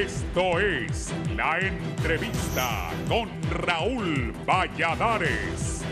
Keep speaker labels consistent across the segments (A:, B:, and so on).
A: Esto es La Entrevista con Raúl Valladares.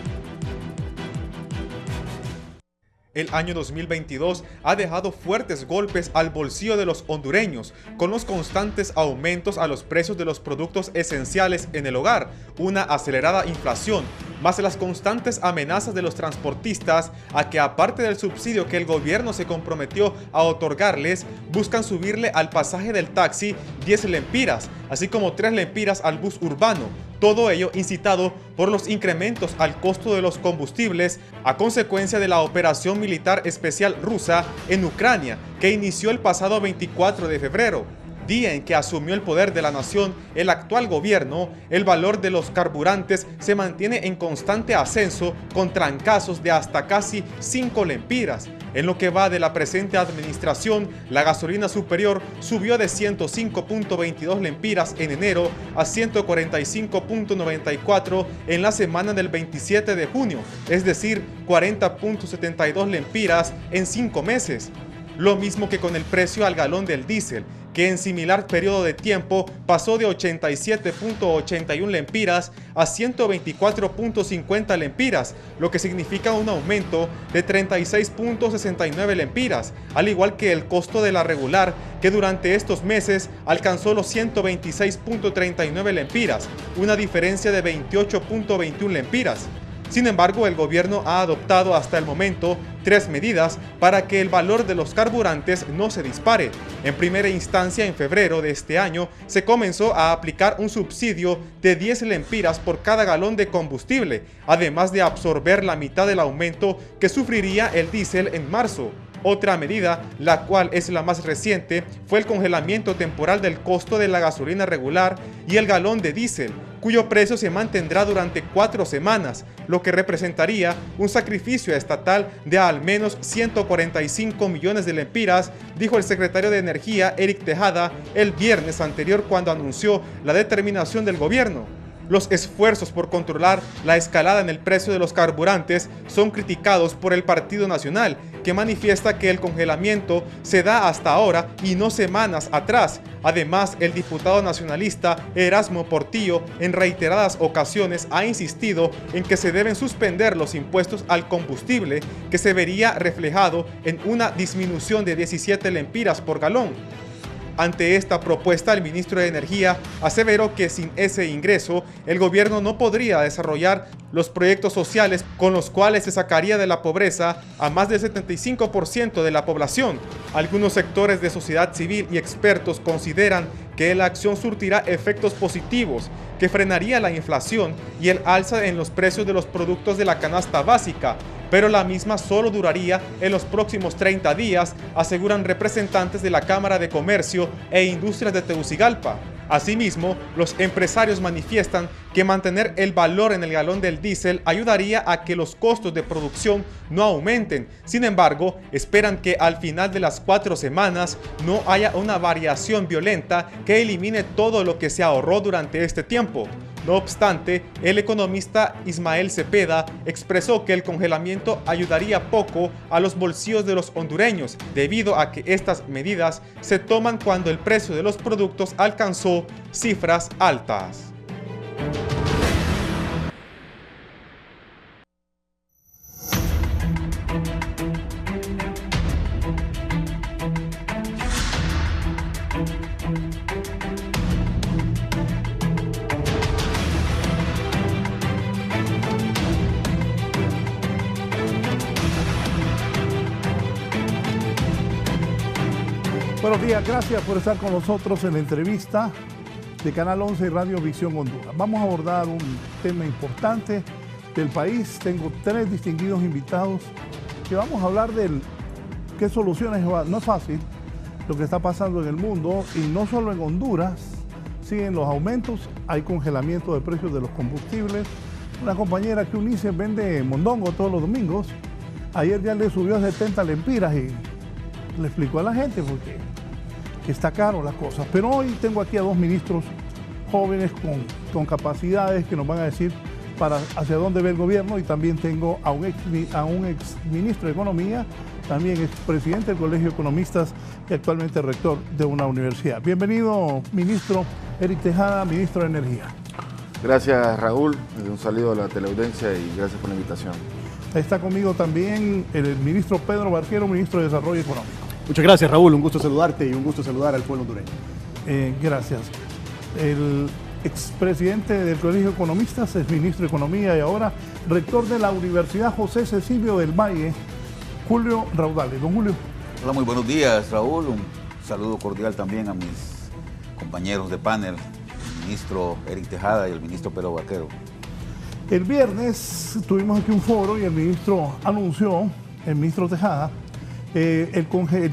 B: El año 2022 ha dejado fuertes golpes al bolsillo de los hondureños, con los constantes aumentos a los precios de los productos esenciales en el hogar, una acelerada inflación, más las constantes amenazas de los transportistas a que, aparte del subsidio que el gobierno se comprometió a otorgarles, buscan subirle al pasaje del taxi 10 lempiras, así como 3 lempiras al bus urbano. Todo ello incitado por los incrementos al costo de los combustibles a consecuencia de la operación militar especial rusa en Ucrania, que inició el pasado 24 de febrero. Día en que asumió el poder de la nación el actual gobierno, el valor de los carburantes se mantiene en constante ascenso con trancazos de hasta casi 5 lempiras. En lo que va de la presente administración, la gasolina superior subió de 105.22 lempiras en enero a 145.94 en la semana del 27 de junio, es decir, 40.72 lempiras en 5 meses. Lo mismo que con el precio al galón del diésel, que en similar periodo de tiempo pasó de 87.81 lempiras a 124.50 lempiras, lo que significa un aumento de 36.69 lempiras, al igual que el costo de la regular, que durante estos meses alcanzó los 126.39 lempiras, una diferencia de 28.21 lempiras. Sin embargo, el gobierno ha adoptado hasta el momento 3 medidas para que el valor de los carburantes no se dispare. En primera instancia, en febrero de este año, se comenzó a aplicar un subsidio de 10 lempiras por cada galón de combustible, además de absorber la mitad del aumento que sufriría el diésel en marzo. Otra medida, la cual es la más reciente, fue el congelamiento temporal del costo de la gasolina regular y el galón de diésel, cuyo precio se mantendrá durante 4 semanas, lo que representaría un sacrificio estatal de al menos 145 millones de lempiras, dijo el secretario de Energía, Eric Tejada, el viernes anterior cuando anunció la determinación del gobierno. Los esfuerzos por controlar la escalada en el precio de los carburantes son criticados por el Partido Nacional, que manifiesta que el congelamiento se da hasta ahora y no semanas atrás. Además, el diputado nacionalista Erasmo Portillo en reiteradas ocasiones ha insistido en que se deben suspender los impuestos al combustible, que se vería reflejado en una disminución de 17 lempiras por galón. Ante esta propuesta, el ministro de Energía aseveró que sin ese ingreso, el gobierno no podría desarrollar los proyectos sociales con los cuales se sacaría de la pobreza a más del 75% de la población. Algunos sectores de sociedad civil y expertos consideran que la acción surtirá efectos positivos, que frenaría la inflación y el alza en los precios de los productos de la canasta básica, pero la misma solo duraría en los próximos 30 días, aseguran representantes de la Cámara de Comercio e Industrias de Tegucigalpa. Asimismo, los empresarios manifiestan que mantener el valor en el galón del diésel ayudaría a que los costos de producción no aumenten. Sin embargo, esperan que al final de las 4 semanas no haya una variación violenta que elimine todo lo que se ahorró durante este tiempo. No obstante, el economista Ismael Cepeda expresó que el congelamiento ayudaría poco a los bolsillos de los hondureños, debido a que estas medidas se toman cuando el precio de los productos alcanzó cifras altas.
C: Buenos días, gracias por estar con nosotros en la entrevista de Canal 11 y Radio Visión Honduras. Vamos a abordar un tema importante del país. Tengo 3 distinguidos invitados que vamos a hablar de qué soluciones. No es fácil lo que está pasando en el mundo, y no solo en Honduras. Siguen los aumentos, hay congelamiento de precios de los combustibles. Una compañera que Unice vende mondongo todos los domingos, ayer ya le subió a 70 lempiras y le explicó a la gente porque está caro las cosas. Pero hoy tengo aquí a 2 ministros jóvenes con capacidades que nos van a decir hacia dónde ve el gobierno, y también tengo a un ex ministro de Economía, también ex presidente del Colegio de Economistas y actualmente rector de una universidad. Bienvenido, ministro Eric Tejada, ministro de Energía.
D: Gracias, Raúl. Un saludo a la teleaudiencia y gracias por la invitación.
C: Está conmigo también el ministro Pedro Barquero, ministro de Desarrollo Económico.
E: Muchas gracias, Raúl. Un gusto saludarte y un gusto saludar al pueblo hondureño.
C: Gracias. El expresidente del Colegio de Economistas, es ministro de Economía y ahora rector de la Universidad José Cecilio del Valle, Julio Raudales. Don Julio.
F: Hola, muy buenos días, Raúl. Un saludo cordial también a mis compañeros de panel, el ministro Eric Tejada y el ministro Pedro Barquero.
C: El viernes tuvimos aquí un foro y el ministro anunció, el ministro Tejada, el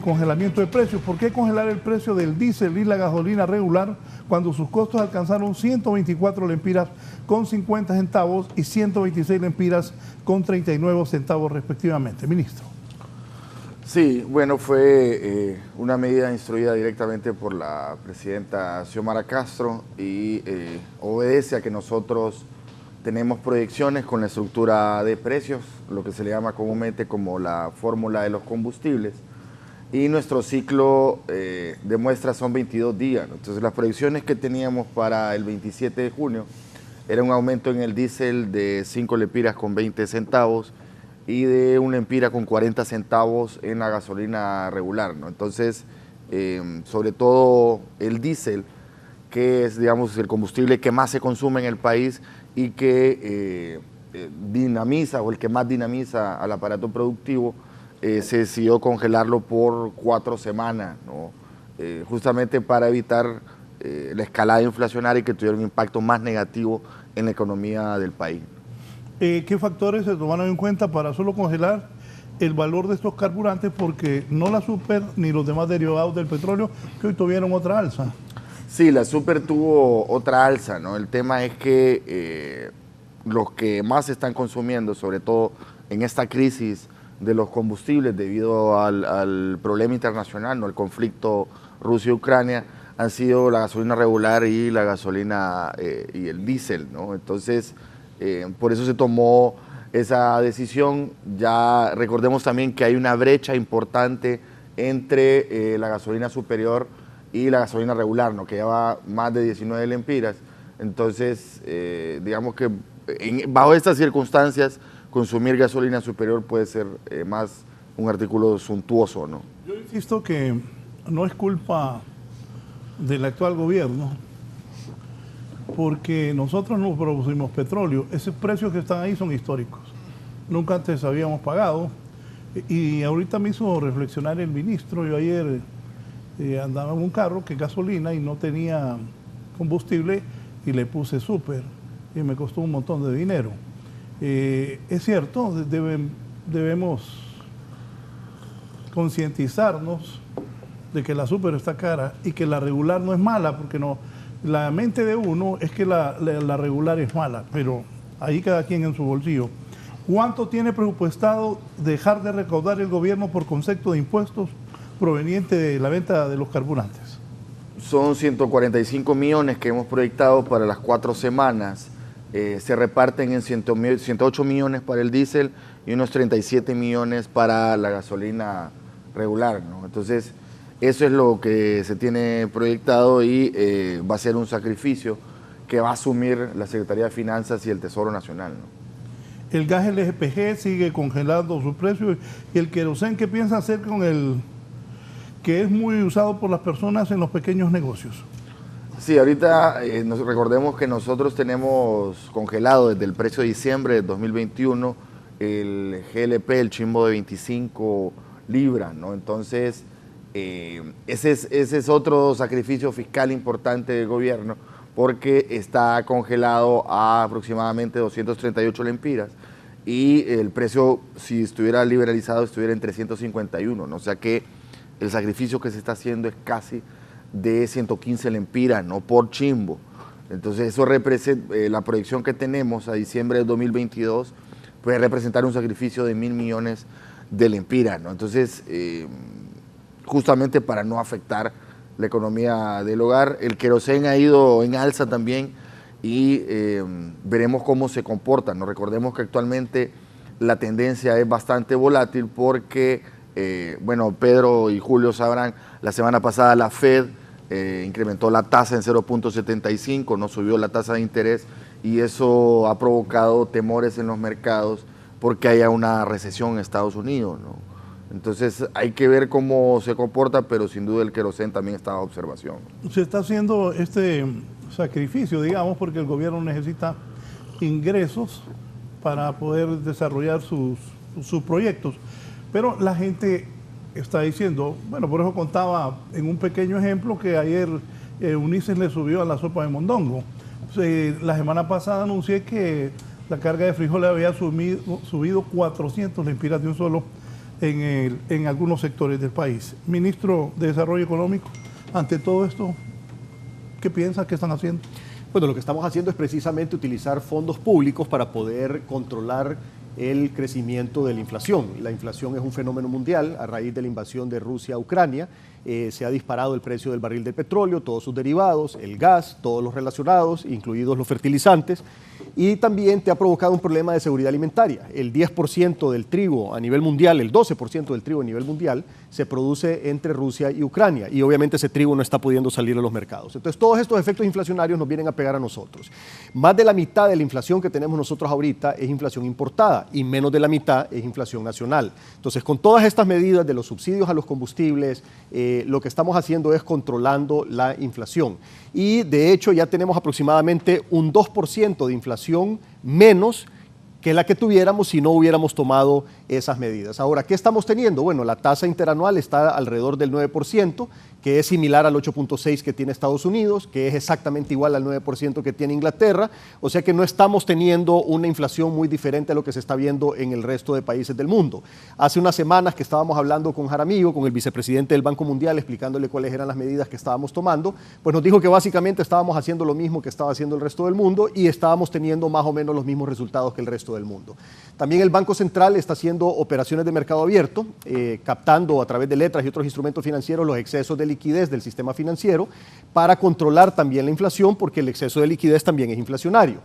C: congelamiento de precios. ¿Por qué congelar el precio del diésel y la gasolina regular cuando sus costos alcanzaron 124 lempiras con 50 centavos y 126 lempiras con 39 centavos respectivamente? Ministro.
D: Sí, bueno, fue una medida instruida directamente por la presidenta Xiomara Castro y obedece a que nosotros tenemos proyecciones con la estructura de precios, lo que se le llama comúnmente como la fórmula de los combustibles, y nuestro ciclo de muestras son 22 días. Entonces las proyecciones que teníamos para el 27 de junio era un aumento en el diésel de 5 lempiras con 20 centavos y de 1 lempira con 40 centavos en la gasolina regular, ¿no? Entonces, sobre todo el diésel, que es, digamos, el combustible que más se consume en el país y que dinamiza, o el que más dinamiza al aparato productivo, se decidió congelarlo por 4 semanas, ¿no? Justamente para evitar la escalada inflacionaria y que tuviera un impacto más negativo en la economía del país.
C: ¿Qué factores se tomaron en cuenta para solo congelar el valor de estos carburantes? Porque no la super ni los demás derivados del petróleo que hoy tuvieron otra alza.
D: Sí, la super tuvo otra alza, ¿no? El tema es que los que más se están consumiendo, sobre todo en esta crisis de los combustibles debido al problema internacional, ¿no? El conflicto Rusia y Ucrania, han sido la gasolina regular y la gasolina y el diésel, ¿no? Entonces, por eso se tomó esa decisión. Ya recordemos también que hay una brecha importante entre la gasolina superior y la gasolina regular, ¿no? Que lleva más de 19 lempiras. Entonces, digamos que bajo estas circunstancias, consumir gasolina superior puede ser más un artículo suntuoso, ¿no?
C: Yo insisto que no es culpa del actual gobierno, porque nosotros no producimos petróleo. Esos precios que están ahí son históricos. Nunca antes habíamos pagado. Y ahorita me hizo reflexionar el ministro. Yo ayer andaba en un carro que es gasolina y no tenía combustible y le puse súper y me costó un montón de dinero. Es cierto, debemos concientizarnos de que la súper está cara y que la regular no es mala, porque no, la mente de uno es que la regular es mala, pero ahí cada quien en su bolsillo. ¿Cuánto tiene presupuestado dejar de recaudar el gobierno por concepto de impuestos proveniente de la venta de los carburantes?
D: Son 145 millones que hemos proyectado para las 4 semanas. Se reparten en 108 millones para el diésel y unos 37 millones para la gasolina regular, ¿no? Entonces, eso es lo que se tiene proyectado y va a ser un sacrificio que va a asumir la Secretaría de Finanzas y el Tesoro Nacional, ¿no?
C: El gas LPG sigue congelando su precio y el querosén, ¿qué piensa hacer con el que es muy usado por las personas en los pequeños negocios?
D: Sí, ahorita recordemos que nosotros tenemos congelado desde el precio de diciembre de 2021 el GLP, el chimbo de 25 libras, ¿no? Entonces, ese es otro sacrificio fiscal importante del gobierno, porque está congelado a aproximadamente 238 lempiras y el precio, si estuviera liberalizado, estuviera en 351, ¿no? O sea que el sacrificio que se está haciendo es casi de 115 lempiras, ¿no? Por chimbo. Entonces eso representa, la proyección que tenemos a diciembre de 2022 puede representar un sacrificio de 1.000 millones de lempiras, ¿no? Entonces, justamente para no afectar la economía del hogar. El querosén ha ido en alza también y veremos cómo se comporta, ¿no? Recordemos que actualmente la tendencia es bastante volátil porque Bueno, Pedro y Julio sabrán, la semana pasada la Fed incrementó la tasa en 0.75, no subió la tasa de interés y eso ha provocado temores en los mercados porque haya una recesión en Estados Unidos, ¿no? Entonces hay que ver cómo se comporta, pero sin duda el querosén también está a observación.
C: Se está haciendo este sacrificio, digamos, porque el gobierno necesita ingresos para poder desarrollar sus proyectos. Pero la gente está diciendo, bueno, por eso contaba en un pequeño ejemplo que ayer Ulises le subió a la sopa de mondongo. La semana pasada anuncié que la carga de frijoles había subido 400 lempiras de un solo en algunos sectores del país. Ministro de Desarrollo Económico, ante todo esto, ¿qué piensa que están haciendo?
E: Bueno, lo que estamos haciendo es precisamente utilizar fondos públicos para poder controlar el crecimiento de la inflación. La inflación es un fenómeno mundial a raíz de la invasión de Rusia a Ucrania. Se ha disparado el precio del barril de petróleo, todos sus derivados, el gas, todos los relacionados, incluidos los fertilizantes, y también te ha provocado un problema de seguridad alimentaria. El 10% del trigo a nivel mundial, el 12% del trigo a nivel mundial se produce entre Rusia y Ucrania y obviamente ese trigo no está pudiendo salir a los mercados. Entonces todos estos efectos inflacionarios nos vienen a pegar a nosotros. Más de la mitad de la inflación que tenemos nosotros ahorita es inflación importada y menos de la mitad es inflación nacional. Entonces con todas estas medidas de los subsidios a los combustibles, lo que estamos haciendo es controlando la inflación. Y de hecho ya tenemos aproximadamente un 2% de inflación menos que la que tuviéramos si no hubiéramos tomado esas medidas. Ahora, ¿qué estamos teniendo? Bueno, la tasa interanual está alrededor del 9%, que es similar al 8.6% que tiene Estados Unidos, que es exactamente igual al 9% que tiene Inglaterra, o sea que no estamos teniendo una inflación muy diferente a lo que se está viendo en el resto de países del mundo. Hace unas semanas que estábamos hablando con Jaramillo, con el vicepresidente del Banco Mundial, explicándole cuáles eran las medidas que estábamos tomando, pues nos dijo que básicamente estábamos haciendo lo mismo que estaba haciendo el resto del mundo y estábamos teniendo más o menos los mismos resultados que el resto del mundo. También el Banco Central está haciendo operaciones de mercado abierto, captando a través de letras y otros instrumentos financieros los excesos de liquidez del sistema financiero para controlar también la inflación, porque el exceso de liquidez también es inflacionario.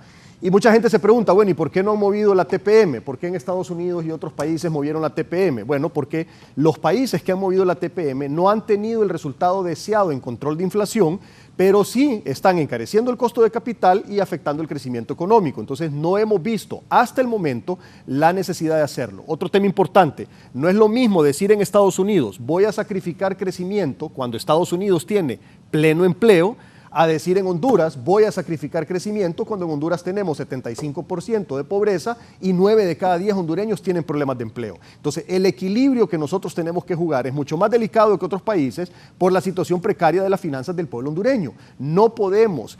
E: Y mucha gente se pregunta, bueno, ¿y por qué no han movido la TPM? ¿Por qué en Estados Unidos y otros países movieron la TPM? Bueno, porque los países que han movido la TPM no han tenido el resultado deseado en control de inflación, pero sí están encareciendo el costo de capital y afectando el crecimiento económico. Entonces no hemos visto hasta el momento la necesidad de hacerlo. Otro tema importante, no es lo mismo decir en Estados Unidos, voy a sacrificar crecimiento cuando Estados Unidos tiene pleno empleo, a decir en Honduras, voy a sacrificar crecimiento cuando en Honduras tenemos 75% de pobreza y 9 de cada 10 hondureños tienen problemas de empleo. Entonces, el equilibrio que nosotros tenemos que jugar es mucho más delicado que otros países por la situación precaria de las finanzas del pueblo hondureño. No podemos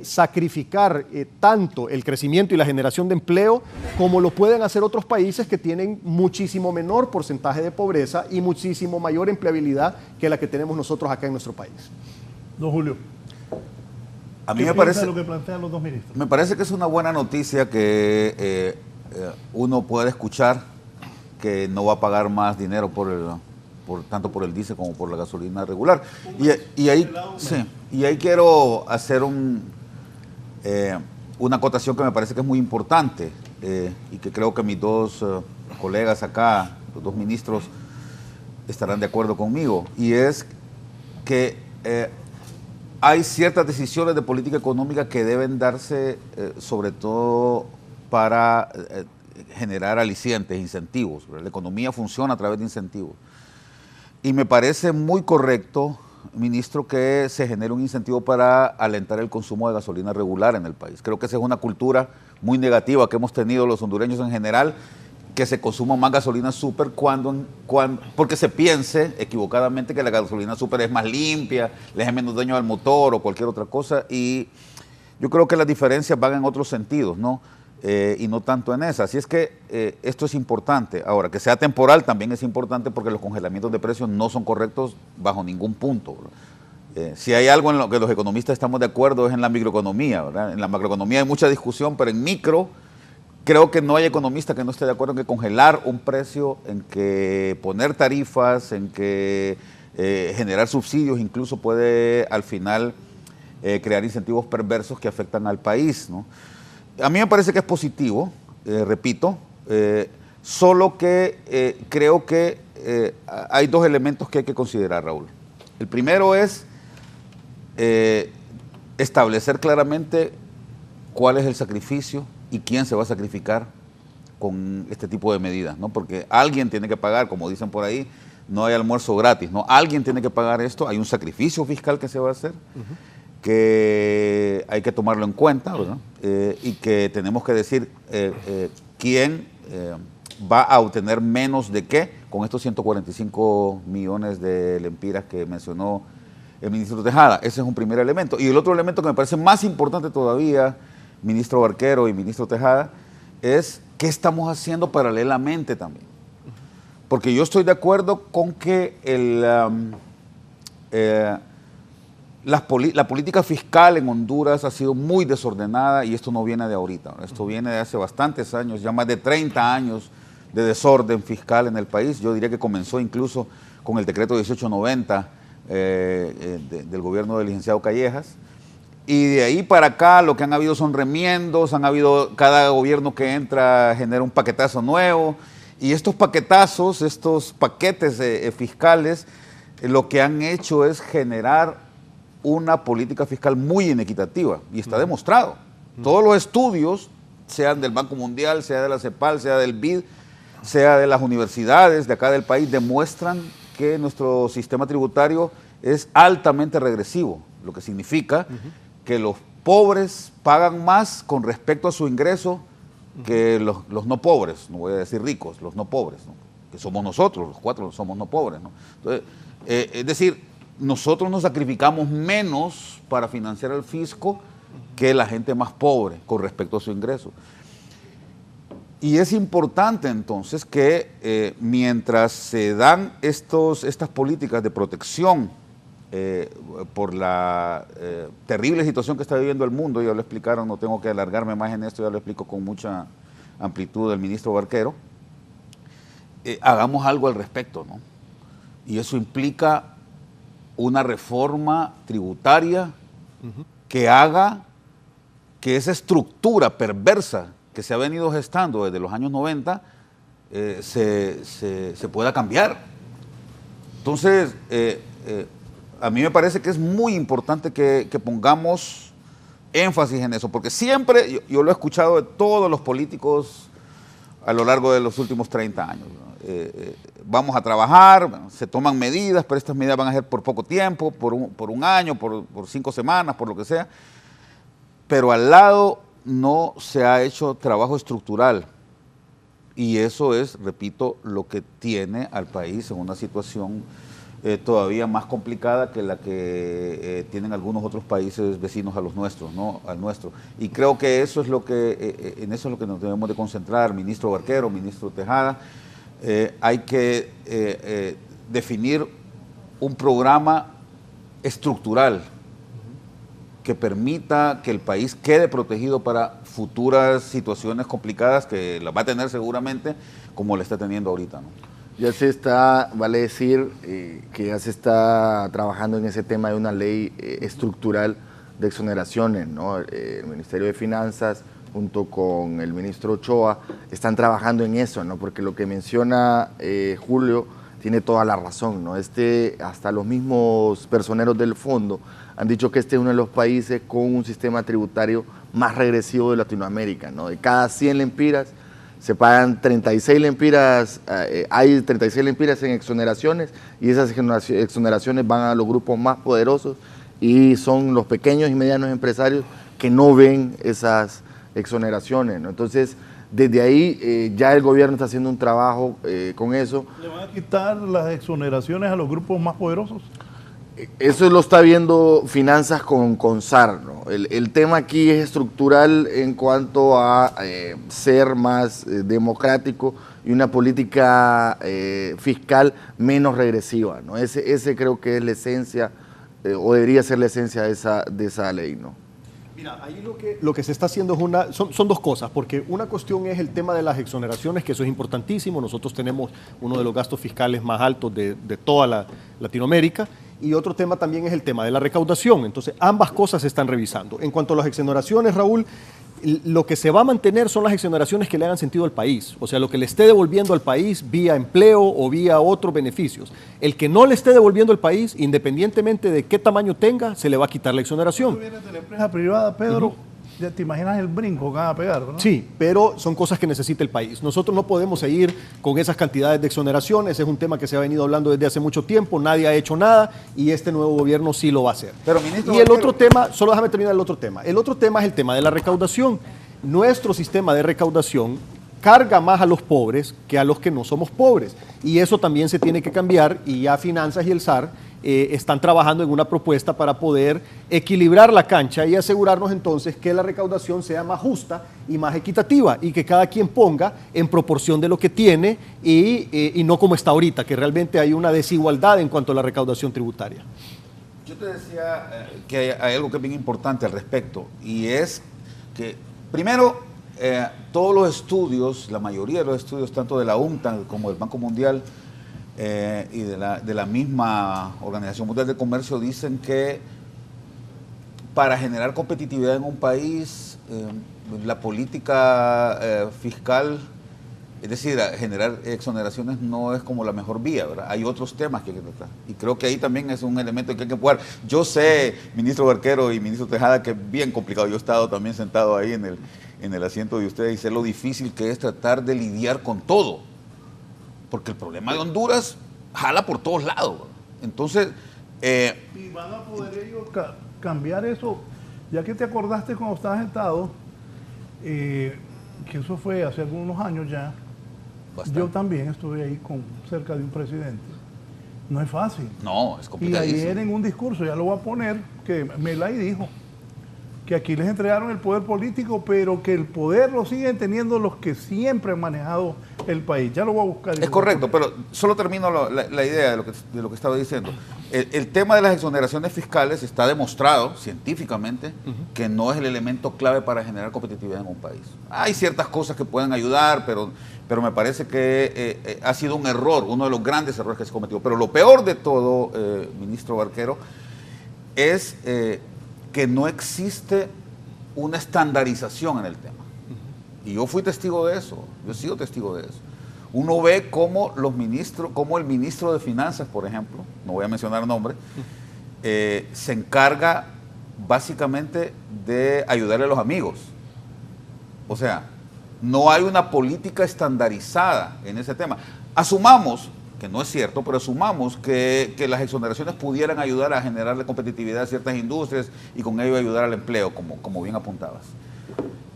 E: sacrificar tanto el crecimiento y la generación de empleo como lo pueden hacer otros países que tienen muchísimo menor porcentaje de pobreza y muchísimo mayor empleabilidad que la que tenemos nosotros acá en nuestro país.
C: Don Julio.
F: A mí me parece
C: lo que plantean los dos ministros?
F: Me parece que es una buena noticia que uno pueda escuchar que no va a pagar más dinero tanto por el diésel como por la gasolina regular. Y ahí quiero hacer una acotación que me parece que es muy importante y que creo que mis dos colegas acá, los dos ministros, estarán de acuerdo conmigo. Y es que hay ciertas decisiones de política económica que deben darse sobre todo para generar alicientes, incentivos. La economía funciona a través de incentivos. Y me parece muy correcto, ministro, que se genere un incentivo para alentar el consumo de gasolina regular en el país. Creo que esa es una cultura muy negativa que hemos tenido los hondureños en general, que se consuma más gasolina súper porque se piense equivocadamente que la gasolina súper es más limpia, le hace menos daño al motor o cualquier otra cosa, y yo creo que las diferencias van en otros sentidos, ¿no? Y no tanto en esa. Así es que esto es importante. Ahora, que sea temporal también es importante porque los congelamientos de precios no son correctos bajo ningún punto, ¿verdad? Si hay algo en lo que los economistas estamos de acuerdo es en la microeconomía, ¿verdad? En la macroeconomía hay mucha discusión, pero en micro creo que no hay economista que no esté de acuerdo en que congelar un precio, en que poner tarifas, en que generar subsidios incluso puede al final crear incentivos perversos que afectan al país, ¿no? A mí me parece que es positivo, repito, solo que creo que hay dos elementos que hay que considerar, Raúl. El primero es establecer claramente cuál es el sacrificio y quién se va a sacrificar con este tipo de medidas, ¿no? Porque alguien tiene que pagar, como dicen por ahí, no hay almuerzo gratis, ¿no? Alguien tiene que pagar esto, hay un sacrificio fiscal que se va a hacer, que hay que tomarlo en cuenta, ¿verdad? Y que tenemos que decir quién va a obtener menos de qué con estos 145 millones de lempiras que mencionó el ministro Tejada. Ese es un primer elemento. Y el otro elemento que me parece más importante todavía, ministro Barquero y ministro Tejada, es qué estamos haciendo paralelamente también. Porque yo estoy de acuerdo con que la política fiscal en Honduras ha sido muy desordenada y esto no viene de ahorita. Esto viene de hace bastantes años, ya más de 30 años de desorden fiscal en el país. Yo diría que comenzó incluso con el decreto 1890 del gobierno del licenciado Callejas. Y de ahí para acá lo que han habido son remiendos, cada gobierno que entra genera un paquetazo nuevo. Y estos paquetazos, estos paquetes fiscales, lo que han hecho es generar una política fiscal muy inequitativa y está demostrado. Todos los estudios, sean del Banco Mundial, sea de la CEPAL, sea del BID, sea de las universidades de acá del país, demuestran que nuestro sistema tributario es altamente regresivo, lo que significa que los pobres pagan más con respecto a su ingreso que los no pobres, no voy a decir ricos, los no pobres, ¿no? Que somos nosotros, los cuatro somos no pobres, ¿no? Entonces, es decir, nosotros nos sacrificamos menos para financiar el fisco que la gente más pobre con respecto a su ingreso. Y es importante entonces que mientras se dan estas políticas de protección por la terrible situación que está viviendo el mundo, ya lo explicaron, no tengo que alargarme más en esto, ya lo explico con mucha amplitud el ministro Barquero, hagamos algo al respecto, ¿no? Y eso implica una reforma tributaria que haga que esa estructura perversa que se ha venido gestando desde los años 90 se pueda cambiar. Entonces, a mí me parece que es muy importante que pongamos énfasis en eso, porque siempre, yo lo he escuchado de todos los políticos a lo largo de los últimos 30 años, ¿no? Vamos a trabajar, bueno, se toman medidas, pero estas medidas van a ser por poco tiempo, por un año, por 5 semanas, por lo que sea, pero al lado no se ha hecho trabajo estructural y eso es, repito, lo que tiene al país en una situación todavía más complicada que la que tienen algunos otros países vecinos a los nuestros, ¿no? Al nuestro. Y creo que eso es lo que, en eso es lo que nos debemos de concentrar, ministro Barquero, ministro Tejada. Hay que definir un programa estructural que permita que el país quede protegido para futuras situaciones complicadas que las va a tener seguramente como la está teniendo ahorita, ¿no?
D: Ya se está, vale decir, que ya se está trabajando en ese tema de una ley estructural de exoneraciones, ¿no? El Ministerio de Finanzas junto con el ministro Ochoa están trabajando en eso, ¿no? Porque lo que menciona Julio tiene toda la razón, ¿no? Hasta los mismos personeros del fondo han dicho que este es uno de los países con un sistema tributario más regresivo de Latinoamérica, ¿no? De cada 100 lempiras se pagan 36 lempiras, hay 36 lempiras en exoneraciones y esas exoneraciones van a los grupos más poderosos y son los pequeños y medianos empresarios que no ven esas exoneraciones, ¿no? Entonces, desde ahí ya el gobierno está haciendo un trabajo con eso.
C: ¿Le van a quitar las exoneraciones a los grupos más poderosos?
D: Eso lo está viendo Finanzas con SAR, ¿no? El tema aquí es estructural en cuanto a ser más democrático y una política fiscal menos regresiva, ¿no? Ese creo que es la esencia, o debería ser la esencia de esa ley, ¿no?
E: Mira, ahí lo que se está haciendo es son dos cosas, porque una cuestión es el tema de las exoneraciones, que eso es importantísimo. Nosotros tenemos uno de los gastos fiscales más altos de toda Latinoamérica, y otro tema también es el tema de la recaudación. Entonces, ambas cosas se están revisando. En cuanto a las exoneraciones, Raúl, lo que se va a mantener son las exoneraciones que le hagan sentido al país, o sea, lo que le esté devolviendo al país vía empleo o vía otros beneficios. El que no le esté devolviendo al país, independientemente de qué tamaño tenga, se le va a quitar la exoneración.
C: Tú vienes de la empresa privada, Pedro, ya te imaginas el brinco que van a pegar, ¿no?
E: Sí, pero son cosas que necesita el país. Nosotros no podemos seguir con esas cantidades de exoneraciones, es un tema que se ha venido hablando desde hace mucho tiempo, nadie ha hecho nada y este nuevo gobierno sí lo va a hacer.
F: Pero, ministro,
E: y el otro tema, solo déjame terminar el otro tema. El otro tema es el tema de la recaudación. Nuestro sistema de recaudación carga más a los pobres que a los que no somos pobres. Y eso también se tiene que cambiar y ya Finanzas y el SAR están trabajando en una propuesta para poder equilibrar la cancha y asegurarnos entonces que la recaudación sea más justa y más equitativa y que cada quien ponga en proporción de lo que tiene y no como está ahorita, que realmente hay una desigualdad en cuanto a la recaudación tributaria.
F: Yo te decía que hay algo que es bien importante al respecto y es que primero todos los estudios, la mayoría de los estudios tanto de la UNCTAD como del Banco Mundial y de la misma Organización Mundial de Comercio dicen que para generar competitividad en un país la política fiscal, es decir, generar exoneraciones no es como la mejor vía, ¿verdad? Hay otros temas que hay que tratar. Y creo que ahí también es un elemento que hay que jugar. Yo sé, ministro Barquero y ministro Tejada, que es bien complicado. Yo he estado también sentado ahí en el asiento de ustedes y sé lo difícil que es tratar de lidiar con todo. Porque el problema de Honduras jala por todos lados, ¿verdad? Entonces...
C: ¿Y van a poder ellos cambiar eso? Ya que te acordaste cuando estabas sentado, que eso fue hace algunos años ya. Bastante. Yo también estuve ahí cerca de un presidente. No es fácil.
F: No, es complicadísimo.
C: Y ayer en un discurso, ya lo voy a poner, que Melay dijo que aquí les entregaron el poder político, pero que el poder lo siguen teniendo los que siempre han manejado el país. Ya lo voy a buscar.
F: Es correcto, pero solo termino la idea de lo que estaba diciendo. El tema de las exoneraciones fiscales está demostrado científicamente que no es el elemento clave para generar competitividad en un país. Hay ciertas cosas que pueden ayudar, pero me parece que ha sido un error, uno de los grandes errores que se ha cometido. Pero lo peor de todo, ministro Barquero, es que no existe una estandarización en el tema. Y yo fui testigo de eso, yo he sido testigo de eso. Uno ve cómo el ministro de Finanzas, por ejemplo, no voy a mencionar nombres, se encarga básicamente de ayudarle a los amigos. O sea, no hay una política estandarizada en ese tema. Asumamos, que no es cierto, pero asumamos que las exoneraciones pudieran ayudar a generarle competitividad a ciertas industrias y con ello ayudar al empleo, como bien apuntabas.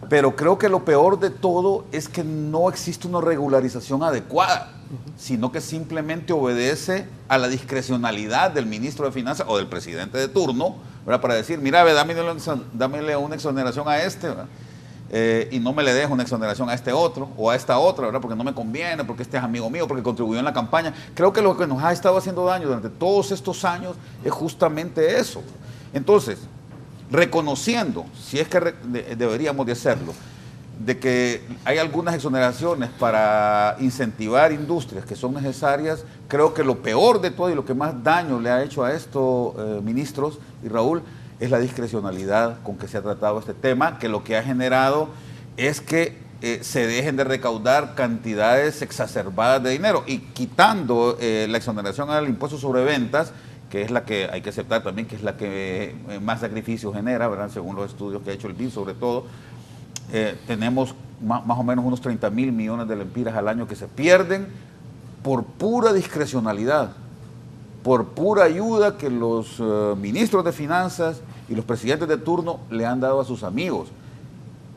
F: Pero creo que lo peor de todo es que no existe una regularización adecuada, sino que simplemente obedece a la discrecionalidad del ministro de Finanzas o del presidente de turno, ¿verdad? Para decir, mira, dámele una exoneración a este, ¿verdad? Y no me le dejo una exoneración a este otro o a esta otra, ¿verdad? Porque no me conviene, porque este es amigo mío, porque contribuyó en la campaña. Creo que lo que nos ha estado haciendo daño durante todos estos años es justamente eso. Entonces, reconociendo, si es que deberíamos de hacerlo, de que hay algunas exoneraciones para incentivar industrias que son necesarias, creo que lo peor de todo y lo que más daño le ha hecho a estos ministros y Raúl es la discrecionalidad con que se ha tratado este tema, que lo que ha generado es que se dejen de recaudar cantidades exacerbadas de dinero y quitando la exoneración al impuesto sobre ventas, que es la que hay que aceptar también, que es la que más sacrificios genera, ¿verdad? Según los estudios que ha hecho el BID sobre todo, tenemos más o menos unos 30.000 millones de lempiras al año que se pierden por pura discrecionalidad, por pura ayuda que los ministros de Finanzas y los presidentes de turno le han dado a sus amigos,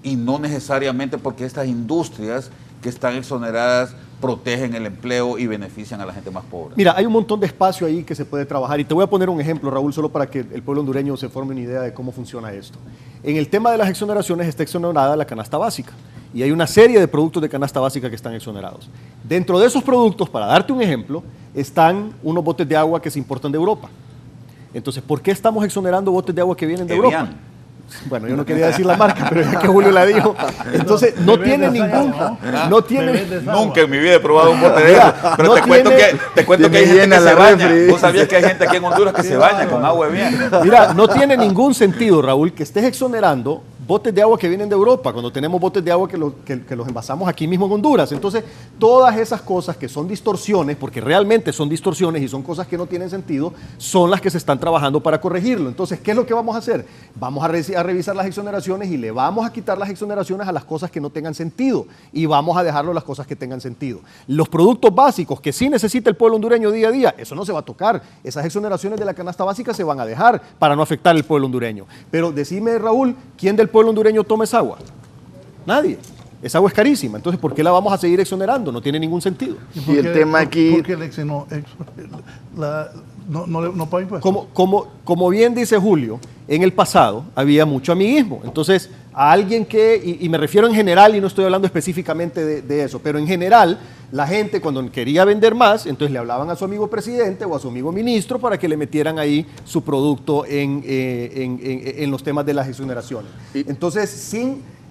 F: y no necesariamente porque estas industrias que están exoneradas protegen el empleo y benefician a la gente más pobre.
E: Mira, hay un montón de espacio ahí que se puede trabajar y te voy a poner un ejemplo, Raúl, solo para que el pueblo hondureño se forme una idea de cómo funciona esto. En el tema de las exoneraciones está exonerada la canasta básica y hay una serie de productos de canasta básica que están exonerados. Dentro de esos productos, para darte un ejemplo, están unos botes de agua que se importan de Europa. Entonces, ¿por qué estamos exonerando botes de agua que vienen de Europa? bueno, yo no quería decir la marca, pero ya que Julio la dijo, entonces no tiene ningún, no tiene,
F: Nunca en mi vida he probado un bote de eso, pero
E: no
F: te cuento que hay gente que se baña.
D: refri.
F: ¿Vos sabías que hay gente aquí en Honduras que se baña con agua de bien?
E: mira, no tiene ningún sentido, Raúl, que estés exonerando botes de agua que vienen de Europa, cuando tenemos botes de agua que los envasamos aquí mismo en Honduras. Entonces, todas esas cosas que son distorsiones, porque realmente son distorsiones y son cosas que no tienen sentido, son las que se están trabajando para corregirlo. Entonces, ¿qué es lo que vamos a hacer? Vamos a revisar las exoneraciones y le vamos a quitar las exoneraciones a las cosas que no tengan sentido y vamos a dejarlo a las cosas que tengan sentido. Los productos básicos que sí necesita el pueblo hondureño día a día, eso no se va a tocar. Esas exoneraciones de la canasta básica se van a dejar para no afectar al pueblo hondureño. Pero decime, Raúl, ¿quién del pueblo hondureño toma esa agua? Nadie. Esa agua es carísima. Entonces, ¿por qué la vamos a seguir exonerando? No tiene ningún sentido.
D: Y el tema aquí...
C: ¿Por qué no paga impuestos?
E: Como bien dice Julio, en el pasado había mucho amiguismo. Entonces, a alguien que, y me refiero en general y no estoy hablando específicamente de eso, pero en general, la gente cuando quería vender más, entonces le hablaban a su amigo presidente o a su amigo ministro para que le metieran ahí su producto en los temas de las exoneraciones. Entonces,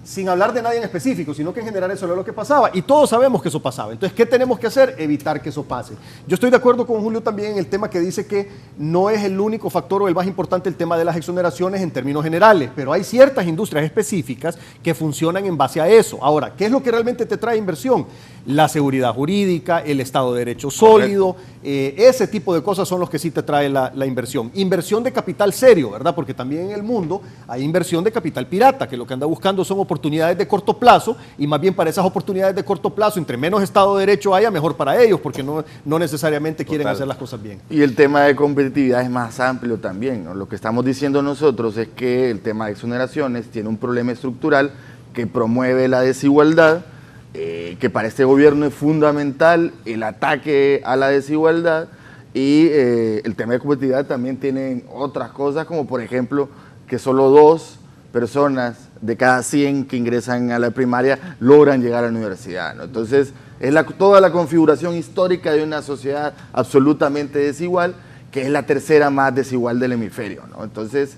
E: sin hablar de nadie en específico, sino que en general eso era lo que pasaba. Y todos sabemos que eso pasaba. Entonces, ¿qué tenemos que hacer? Evitar que eso pase. Yo estoy de acuerdo con Julio también en el tema que dice que no es el único factor o el más importante el tema de las exoneraciones en términos generales, pero hay ciertas industrias específicas que funcionan en base a eso. Ahora, ¿qué es lo que realmente te trae inversión? La seguridad jurídica, el Estado de Derecho sólido, ese tipo de cosas son los que sí te trae la inversión. Inversión de capital serio, ¿verdad? Porque también en el mundo hay inversión de capital pirata, que lo que anda buscando son oportunidades de corto plazo, y más bien para esas oportunidades de corto plazo, entre menos Estado de Derecho haya, mejor para ellos, porque no necesariamente quieren hacer las cosas bien.
D: Y el tema de competitividad es más amplio también, ¿no? Lo que estamos diciendo nosotros es que el tema de exoneraciones tiene un problema estructural que promueve la desigualdad, que para este gobierno es fundamental el ataque a la desigualdad, y el tema de competitividad también tiene otras cosas, como por ejemplo que solo 2 personas de cada 100 que ingresan a la primaria logran llegar a la universidad, ¿no? Entonces, es toda la configuración histórica de una sociedad absolutamente desigual, que es la tercera más desigual del hemisferio, ¿no? Entonces,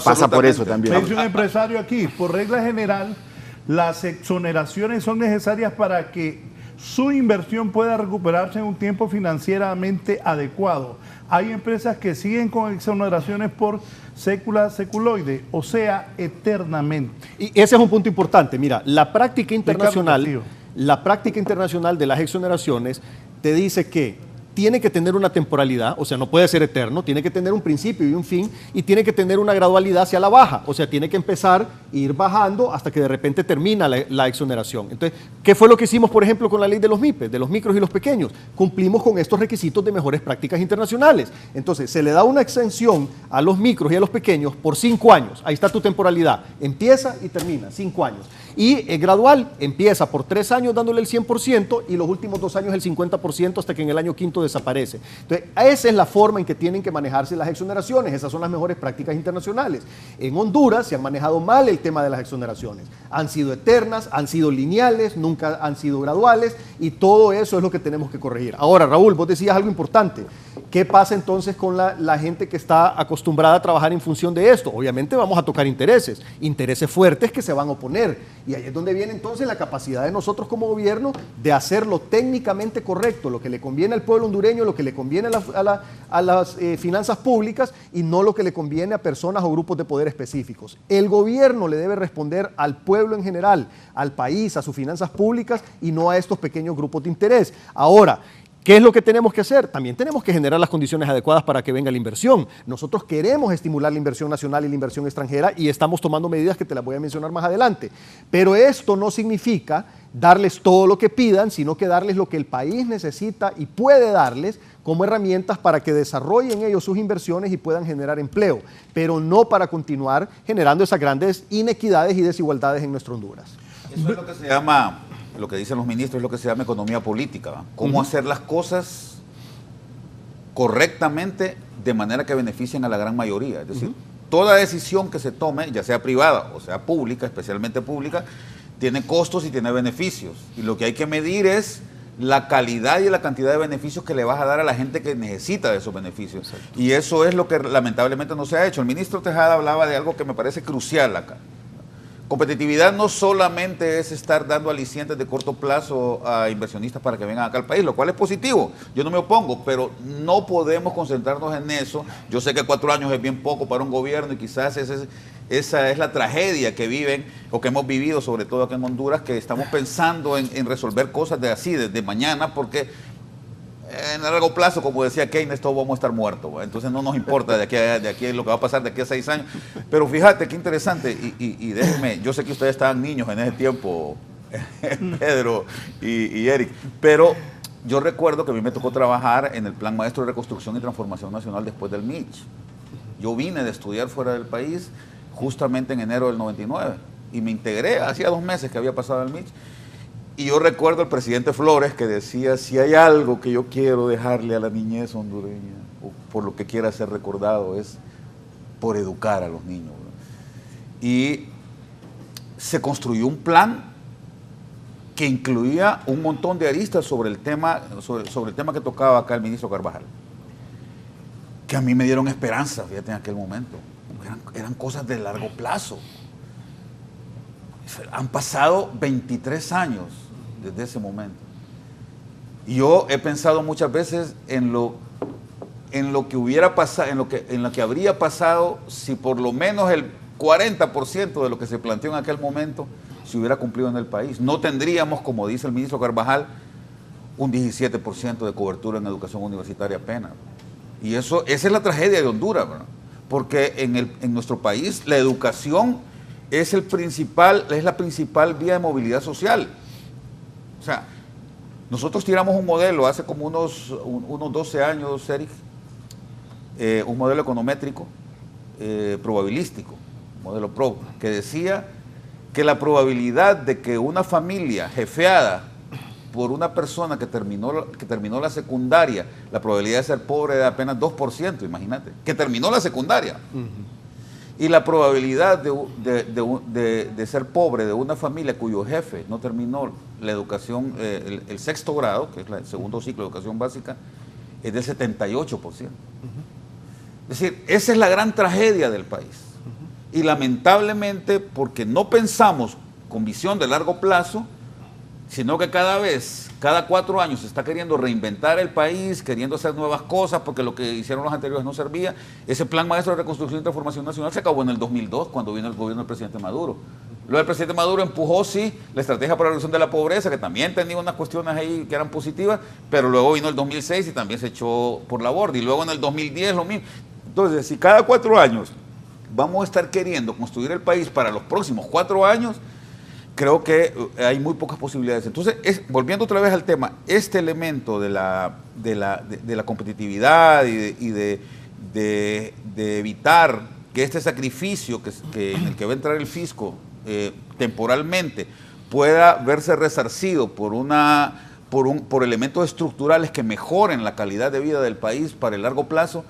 D: pasa por eso también.
C: Me dice un empresario aquí, por regla general, las exoneraciones son necesarias para que su inversión pueda recuperarse en un tiempo financieramente adecuado. Hay empresas que siguen con exoneraciones por sécula seculoide, o sea, eternamente.
E: Y ese es un punto importante. Mira, la práctica internacional de las exoneraciones te dice que tiene que tener una temporalidad, o sea, no puede ser eterno, tiene que tener un principio y un fin, y tiene que tener una gradualidad hacia la baja, o sea, tiene que empezar e ir bajando hasta que de repente termina la exoneración. Entonces, ¿qué fue lo que hicimos, por ejemplo, con la ley de los MIPES, de los micros y los pequeños? Cumplimos con estos requisitos de mejores prácticas internacionales. Entonces, se le da una exención a los micros y a los pequeños por 5 años. Ahí está tu temporalidad. Empieza y termina, 5 años. Y es gradual, empieza por 3 años dándole el 100% y los últimos 2 años el 50% hasta que en el año quinto desaparece. Entonces, esa es la forma en que tienen que manejarse las exoneraciones. Esas son las mejores prácticas internacionales. En Honduras se han manejado mal el tema de las exoneraciones. Han sido eternas, han sido lineales, nunca han sido graduales, y todo eso es lo que tenemos que corregir. Ahora, Raúl, vos decías algo importante. ¿Qué pasa entonces con la gente que está acostumbrada a trabajar en función de esto? Obviamente vamos a tocar intereses fuertes que se van a oponer. Y ahí es donde viene entonces la capacidad de nosotros como gobierno de hacerlo técnicamente correcto, lo que le conviene al pueblo hondureño, lo que le conviene a las finanzas públicas, y no lo que le conviene a personas o grupos de poder específicos. El gobierno le debe responder al pueblo en general, al país, a sus finanzas públicas, y no a estos pequeños grupos de interés. Ahora, ¿qué es lo que tenemos que hacer? También tenemos que generar las condiciones adecuadas para que venga la inversión. Nosotros queremos estimular la inversión nacional y la inversión extranjera, y estamos tomando medidas que te las voy a mencionar más adelante. Pero esto no significa darles todo lo que pidan, sino que darles lo que el país necesita y puede darles como herramientas para que desarrollen ellos sus inversiones y puedan generar empleo, pero no para continuar generando esas grandes inequidades y desigualdades en nuestro Honduras.
F: Eso es lo que se llama... Lo que dicen los ministros es lo que se llama economía política, ¿va? Cómo hacer las cosas correctamente de manera que beneficien a la gran mayoría. Es decir, toda decisión que se tome, ya sea privada o sea pública, especialmente pública, tiene costos y tiene beneficios. Y lo que hay que medir es la calidad y la cantidad de beneficios que le vas a dar a la gente que necesita de esos beneficios. Exacto. Y eso es lo que lamentablemente no se ha hecho. El ministro Tejada hablaba de algo que me parece crucial acá. Competitividad no solamente es estar dando alicientes de corto plazo a inversionistas para que vengan acá al país, lo cual es positivo, yo no me opongo, pero no podemos concentrarnos en eso. Yo sé que 4 años es bien poco para un gobierno y quizás esa es la tragedia que viven o que hemos vivido, sobre todo acá en Honduras, que estamos pensando en resolver cosas de mañana, porque en el largo plazo, como decía Keynes, todos vamos a estar muertos. Entonces no nos importa de aquí lo que va a pasar de aquí a 6 años. Pero fíjate qué interesante, y déjenme, yo sé que ustedes estaban niños en ese tiempo, Pedro y Eric, pero yo recuerdo que a mí me tocó trabajar en el Plan Maestro de Reconstrucción y Transformación Nacional después del Mitch. Yo vine de estudiar fuera del país justamente en enero del 99 y me integré, hacía 2 meses que había pasado el Mitch. Y yo recuerdo al presidente Flores que decía, si hay algo que yo quiero dejarle a la niñez hondureña, o por lo que quiera ser recordado, es por educar a los niños. Y se construyó un plan que incluía un montón de aristas sobre el tema que tocaba acá el ministro Carvajal, que a mí me dieron esperanza, fíjate, en aquel momento. Eran cosas de largo plazo. Han pasado 23 años desde ese momento. Y yo he pensado muchas veces en lo que hubiera pasado, en lo que habría pasado si por lo menos el 40% de lo que se planteó en aquel momento se hubiera cumplido en el país. No tendríamos, como dice el ministro Carvajal, un 17% de cobertura en educación universitaria apenas. Y esa es la tragedia de Honduras, ¿verdad? Porque en nuestro país la educación es la principal vía de movilidad social. O sea, nosotros tiramos un modelo hace como unos 12 años, Eric, un modelo econométrico probabilístico, modelo PRO, que decía que la probabilidad de que una familia jefeada por una persona que terminó la secundaria, la probabilidad de ser pobre era apenas 2%, imagínate, que terminó la secundaria. Y la probabilidad de ser pobre de una familia cuyo jefe no terminó la educación, el 6º grado, que es el 2º ciclo de educación básica, es del 78%. Es decir, esa es la gran tragedia del país. Y lamentablemente, porque no pensamos con visión de largo plazo, sino que cada 4 años se está queriendo reinventar el país, queriendo hacer nuevas cosas, porque lo que hicieron los anteriores no servía. Ese Plan Maestro de Reconstrucción y Transformación Nacional se acabó en el 2002, cuando vino el gobierno del presidente Maduro. Luego el presidente Maduro empujó, sí, la estrategia para la reducción de la pobreza, que también tenía unas cuestiones ahí que eran positivas, pero luego vino el 2006 y también se echó por la borda, y luego en el 2010 lo mismo. Entonces, si cada 4 años vamos a estar queriendo construir el país para los próximos 4 años, creo que hay muy pocas posibilidades. Entonces, volviendo otra vez al tema, este elemento de la competitividad y de evitar que este sacrificio en el que va a entrar el fisco temporalmente pueda verse resarcido por elementos estructurales que mejoren la calidad de vida del país para el largo plazo,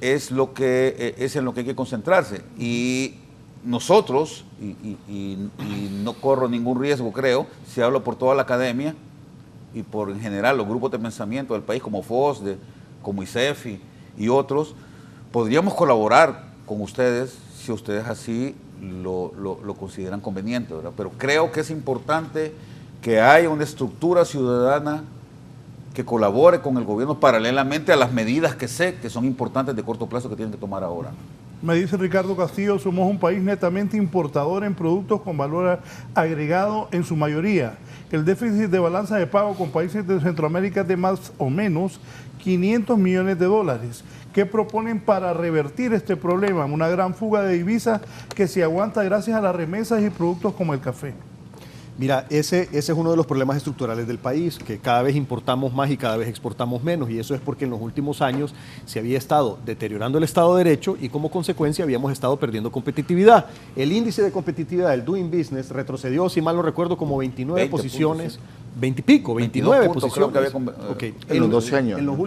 F: es en lo que hay que concentrarse. Y nosotros, y no corro ningún riesgo, creo, si hablo por toda la academia y por en general los grupos de pensamiento del país como FOSDE, como ICEFI y otros, podríamos colaborar con ustedes si ustedes así lo consideran conveniente, ¿verdad? Pero creo que es importante que haya una estructura ciudadana que colabore con el gobierno paralelamente a las medidas que sé que son importantes de corto plazo que tienen que tomar ahora.
C: Me dice Ricardo Castillo, somos un país netamente importador en productos con valor agregado en su mayoría. El déficit de balanza de pago con países de Centroamérica es de más o menos 500 millones de dólares. ¿Qué proponen para revertir este problema? Una gran fuga de divisas que se aguanta gracias a las remesas y productos como el café.
E: Mira, ese es uno de los problemas estructurales del país, que cada vez importamos más y cada vez exportamos menos, y eso es porque en los últimos años se había estado deteriorando el Estado de Derecho y como consecuencia habíamos estado perdiendo competitividad. El índice de competitividad del Doing Business retrocedió, si mal no recuerdo, como 29 posiciones, puntos, sí. 20 y pico, 29 posiciones. Creo que había
D: en los 12 años.
E: En los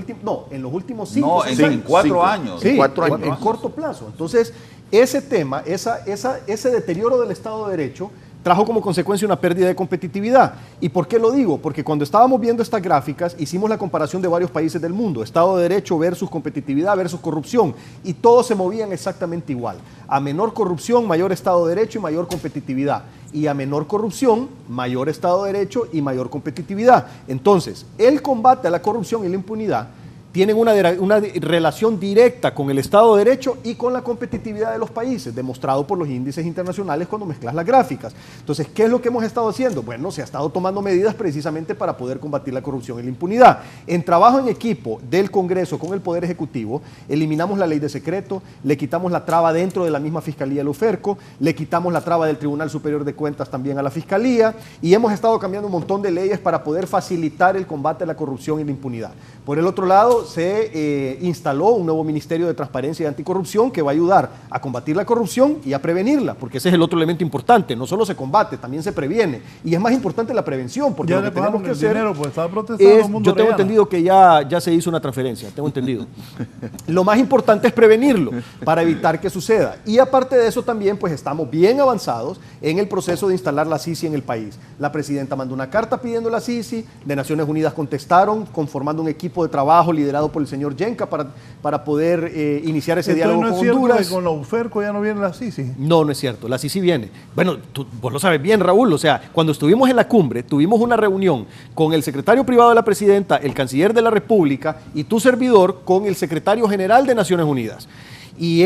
E: últimos 5
F: años. En 4 años.
E: Sí, 4 años. En corto plazo. Entonces, ese tema, ese deterioro del Estado de Derecho trajo como consecuencia una pérdida de competitividad. ¿Y por qué lo digo? Porque cuando estábamos viendo estas gráficas, hicimos la comparación de varios países del mundo, Estado de Derecho versus competitividad versus corrupción, y todos se movían exactamente igual. A menor corrupción, mayor Estado de Derecho y mayor competitividad. Y a menor corrupción, mayor Estado de Derecho y mayor competitividad. Entonces, el combate a la corrupción y la impunidad tienen una relación directa con el Estado de Derecho y con la competitividad de los países, demostrado por los índices internacionales cuando mezclas las gráficas. Entonces, ¿qué es lo que hemos estado haciendo? Bueno, se ha estado tomando medidas precisamente para poder combatir la corrupción y la impunidad. En trabajo en equipo del Congreso con el Poder Ejecutivo, eliminamos la ley de secreto, le quitamos la traba dentro de la misma Fiscalía de la UFERCO, le quitamos la traba del Tribunal Superior de Cuentas también a la Fiscalía, y hemos estado cambiando un montón de leyes para poder facilitar el combate a la corrupción y la impunidad. Por el otro lado, se instaló un nuevo Ministerio de Transparencia y Anticorrupción que va a ayudar a combatir la corrupción y a prevenirla, porque ese es el otro elemento importante. No solo se combate, también se previene. Y es más importante la prevención, porque
C: ya
E: lo que tenemos que hacer
C: dinero, pues, estaba protestando
E: es, yo tengo entendido que ya se hizo una transferencia, tengo entendido. Lo más importante es prevenirlo para evitar que suceda. Y aparte de eso también, pues estamos bien avanzados en el proceso de instalar la CICI en el país. La presidenta mandó una carta pidiendo la CICI, de Naciones Unidas contestaron, conformando un equipo de trabajo liderado por el señor Yenca para poder iniciar ese diálogo con Honduras.
C: ¿No es cierto que con la UFERCO ya no viene la CICI?
E: No, no es cierto, la CICI viene. Bueno, vos lo sabes bien, Raúl, o sea, cuando estuvimos en la cumbre, tuvimos una reunión con el secretario privado de la presidenta, el canciller de la República y tu servidor con el secretario general de Naciones Unidas. Y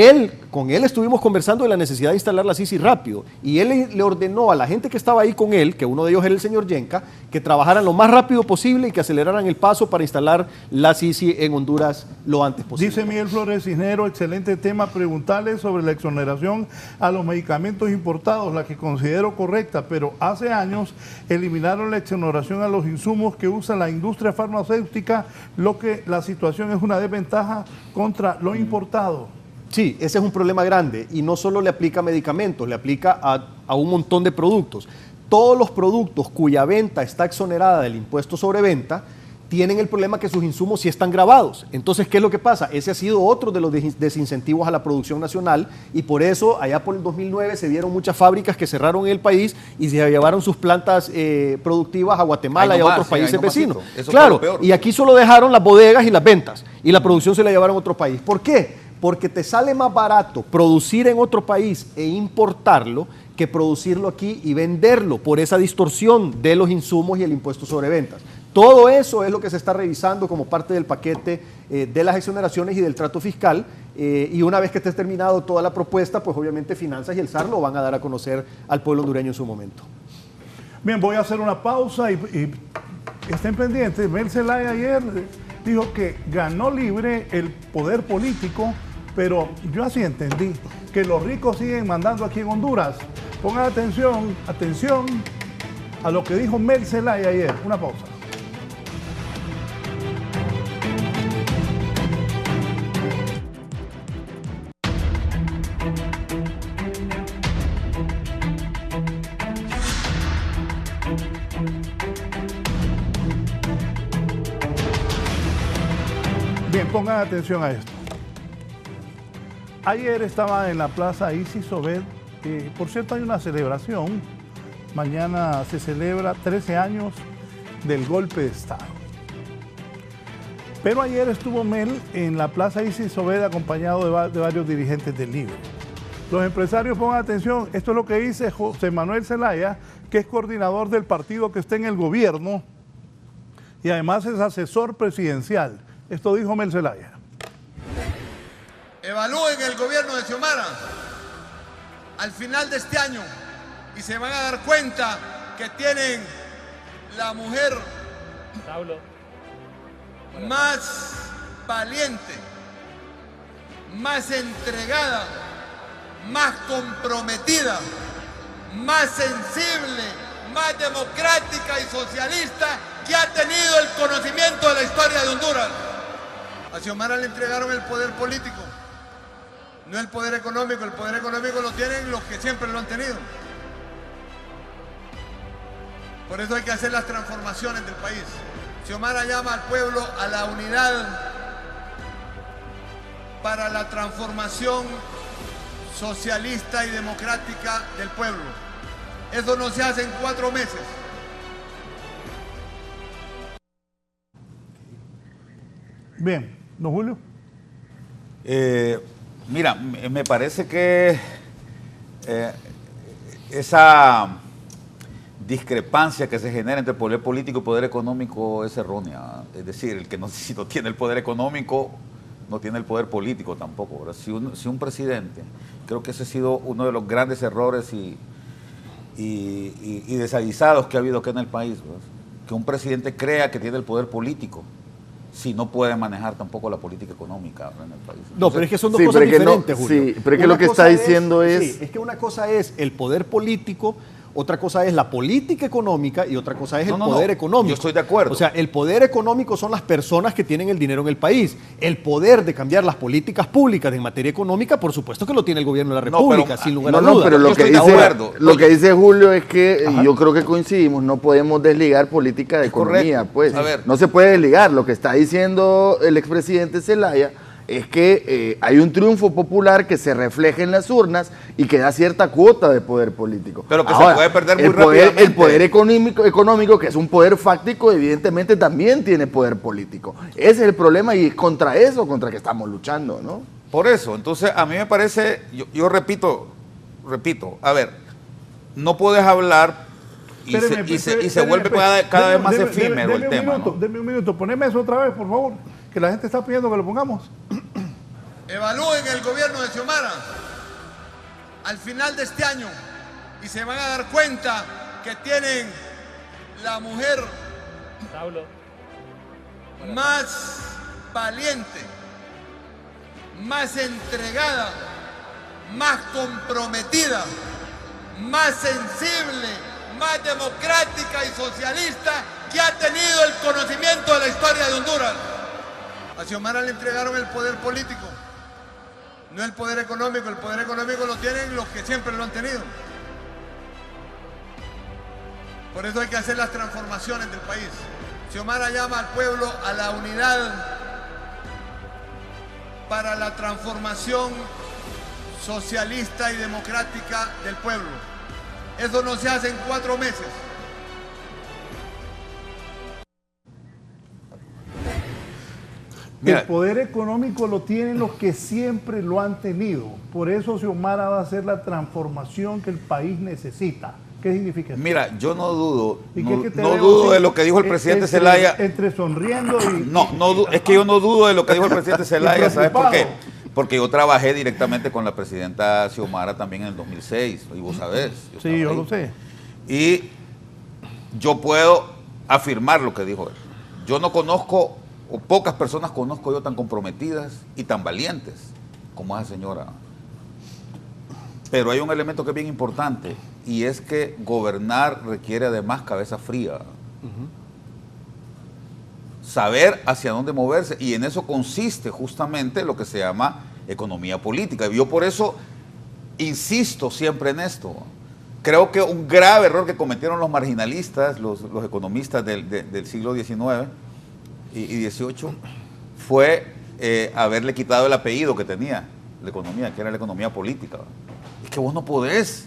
E: con él estuvimos conversando de la necesidad de instalar la CICI rápido. Y él le ordenó a la gente que estaba ahí con él, que uno de ellos era el señor Yenca, que trabajaran lo más rápido posible y que aceleraran el paso para instalar la CICI en Honduras lo antes posible.
C: Dice Miguel Flores Cisneros, excelente tema, preguntarle sobre la exoneración a los medicamentos importados, la que considero correcta, pero hace años eliminaron la exoneración a los insumos que usa la industria farmacéutica, lo que la situación es una desventaja contra lo importado.
E: Sí, ese es un problema grande y no solo le aplica a medicamentos, le aplica a un montón de productos. Todos los productos cuya venta está exonerada del impuesto sobre venta tienen el problema que sus insumos sí están gravados. Entonces, ¿qué es lo que pasa? Ese ha sido otro de los desincentivos a la producción nacional y por eso allá por el 2009 se vieron muchas fábricas que cerraron en el país y se llevaron sus plantas productivas a Guatemala y a otros países vecinos. Claro, y aquí solo dejaron las bodegas y las ventas y la producción se la llevaron a otro país. ¿Por qué? Porque te sale más barato producir en otro país e importarlo que producirlo aquí y venderlo por esa distorsión de los insumos y el impuesto sobre ventas. Todo eso es lo que se está revisando como parte del paquete de las exoneraciones y del trato fiscal y una vez que esté terminado toda la propuesta, pues obviamente Finanzas y el SAR lo van a dar a conocer al pueblo hondureño en su momento.
C: Bien, voy a hacer una pausa y estén pendientes. Mel Zelaya ayer dijo que ganó libre el poder político, pero yo así entendí, que los ricos siguen mandando aquí en Honduras. Pongan atención a lo que dijo Mel Zelaya ayer. Una pausa. Bien, pongan atención a esto. Ayer estaba en la plaza Isis Obed, por cierto hay una celebración, mañana se celebra 13 años del golpe de Estado. Pero ayer estuvo Mel en la plaza Isis Obed acompañado de varios dirigentes del LIBRE. Los empresarios, pongan atención, esto es lo que dice José Manuel Zelaya, que es coordinador del partido que está en el gobierno y además es asesor presidencial. Esto dijo Mel Zelaya.
G: Evalúen el gobierno de Xiomara al final de este año y se van a dar cuenta que tienen la mujer más valiente, más entregada, más comprometida, más sensible, más democrática y socialista que ha tenido el conocimiento de la historia de Honduras. A Xiomara le entregaron el poder político, no el poder económico. El poder económico lo tienen los que siempre lo han tenido. Por eso hay que hacer las transformaciones del país. Xiomara llama al pueblo a la unidad para la transformación socialista y democrática del pueblo. Eso no se hace en 4 meses.
C: Bien, don Julio.
F: Mira, me parece que esa discrepancia que se genera entre poder político y poder económico es errónea. Es decir, el que si no tiene el poder económico, no tiene el poder político tampoco, ¿verdad? Si un presidente, creo que ese ha sido uno de los grandes errores y desaguisados que ha habido acá en el país, ¿verdad? Que un presidente crea que tiene el poder político si no puede manejar tampoco la política económica, ¿verdad?, en el país. Entonces,
E: no, pero es que son dos
D: sí,
E: cosas
D: pero que
E: diferentes,
D: no,
E: Julio.
D: sí, pero es que
E: Una
D: lo que
E: cosa
D: está diciendo es...
E: Sí, es que una cosa es el poder político, otra cosa es la política económica y otra cosa es el poder económico.
F: Yo estoy de acuerdo.
E: O sea, el poder económico son las personas que tienen el dinero en el país. El poder de cambiar las políticas públicas en materia económica, por supuesto que lo tiene el gobierno de la República, sin lugar a dudas.
D: No, pero
F: Yo estoy de acuerdo.
D: lo que dice Julio es que, y yo creo que coincidimos, no podemos desligar política de economía,
F: correcto.
D: pues.
F: A ver.
D: No se puede desligar. Lo que está diciendo el expresidente Zelaya es que hay un triunfo popular que se refleja en las urnas y que da cierta cuota de poder político.
F: Pero que se puede perder muy rápidamente.
D: El poder económico, que es un poder fáctico, evidentemente también tiene poder político. Ese es el problema y es contra que estamos luchando, ¿no?
F: Por eso, entonces a mí me parece, yo repito, a ver, no puedes hablar y se vuelve cada vez más efímero el tema, ¿no?
C: Deme un minuto, poneme eso otra vez, por favor, que la gente está pidiendo que lo pongamos.
G: Evalúen el gobierno de Xiomara al final de este año y se van a dar cuenta que tienen la mujer más valiente, más entregada, más comprometida, más sensible, más democrática y socialista que ha tenido el conocimiento de la historia de Honduras. A Xiomara le entregaron el poder político, no el poder económico. El poder económico lo tienen los que siempre lo han tenido. Por eso hay que hacer las transformaciones del país. Xiomara llama al pueblo a la unidad para la transformación socialista y democrática del pueblo. Eso no se hace en 4 meses.
F: Mira,
C: el poder económico lo tienen los que siempre lo han tenido. Por eso Xiomara va a hacer la transformación que el país necesita. ¿Qué significa eso?
F: Mira, yo no dudo,
C: ¿Y
F: no,
C: qué te
F: no
C: veo
F: dudo
C: así,
F: de lo que dijo el presidente Zelaya.
C: Entre sonriendo y...
F: Es que yo no dudo de lo que dijo el presidente Zelaya, ¿sabes por qué?
C: preocupado.
F: Porque yo trabajé directamente con la presidenta Xiomara también en el 2006, y vos sabés.
C: Sí, yo lo sé.
F: Y yo puedo afirmar lo que dijo él. Yo no conozco, o pocas personas conozco yo tan comprometidas y tan valientes como esa señora. Pero hay un elemento que es bien importante, y es que gobernar requiere además cabeza fría. Saber hacia dónde moverse, y en eso consiste justamente lo que se llama economía política. Y yo por eso insisto siempre en esto. Creo que un grave error que cometieron los marginalistas, los economistas del siglo XIX y XVIII, fue haberle quitado el apellido que tenía la economía, que era la economía política. Es que vos no podés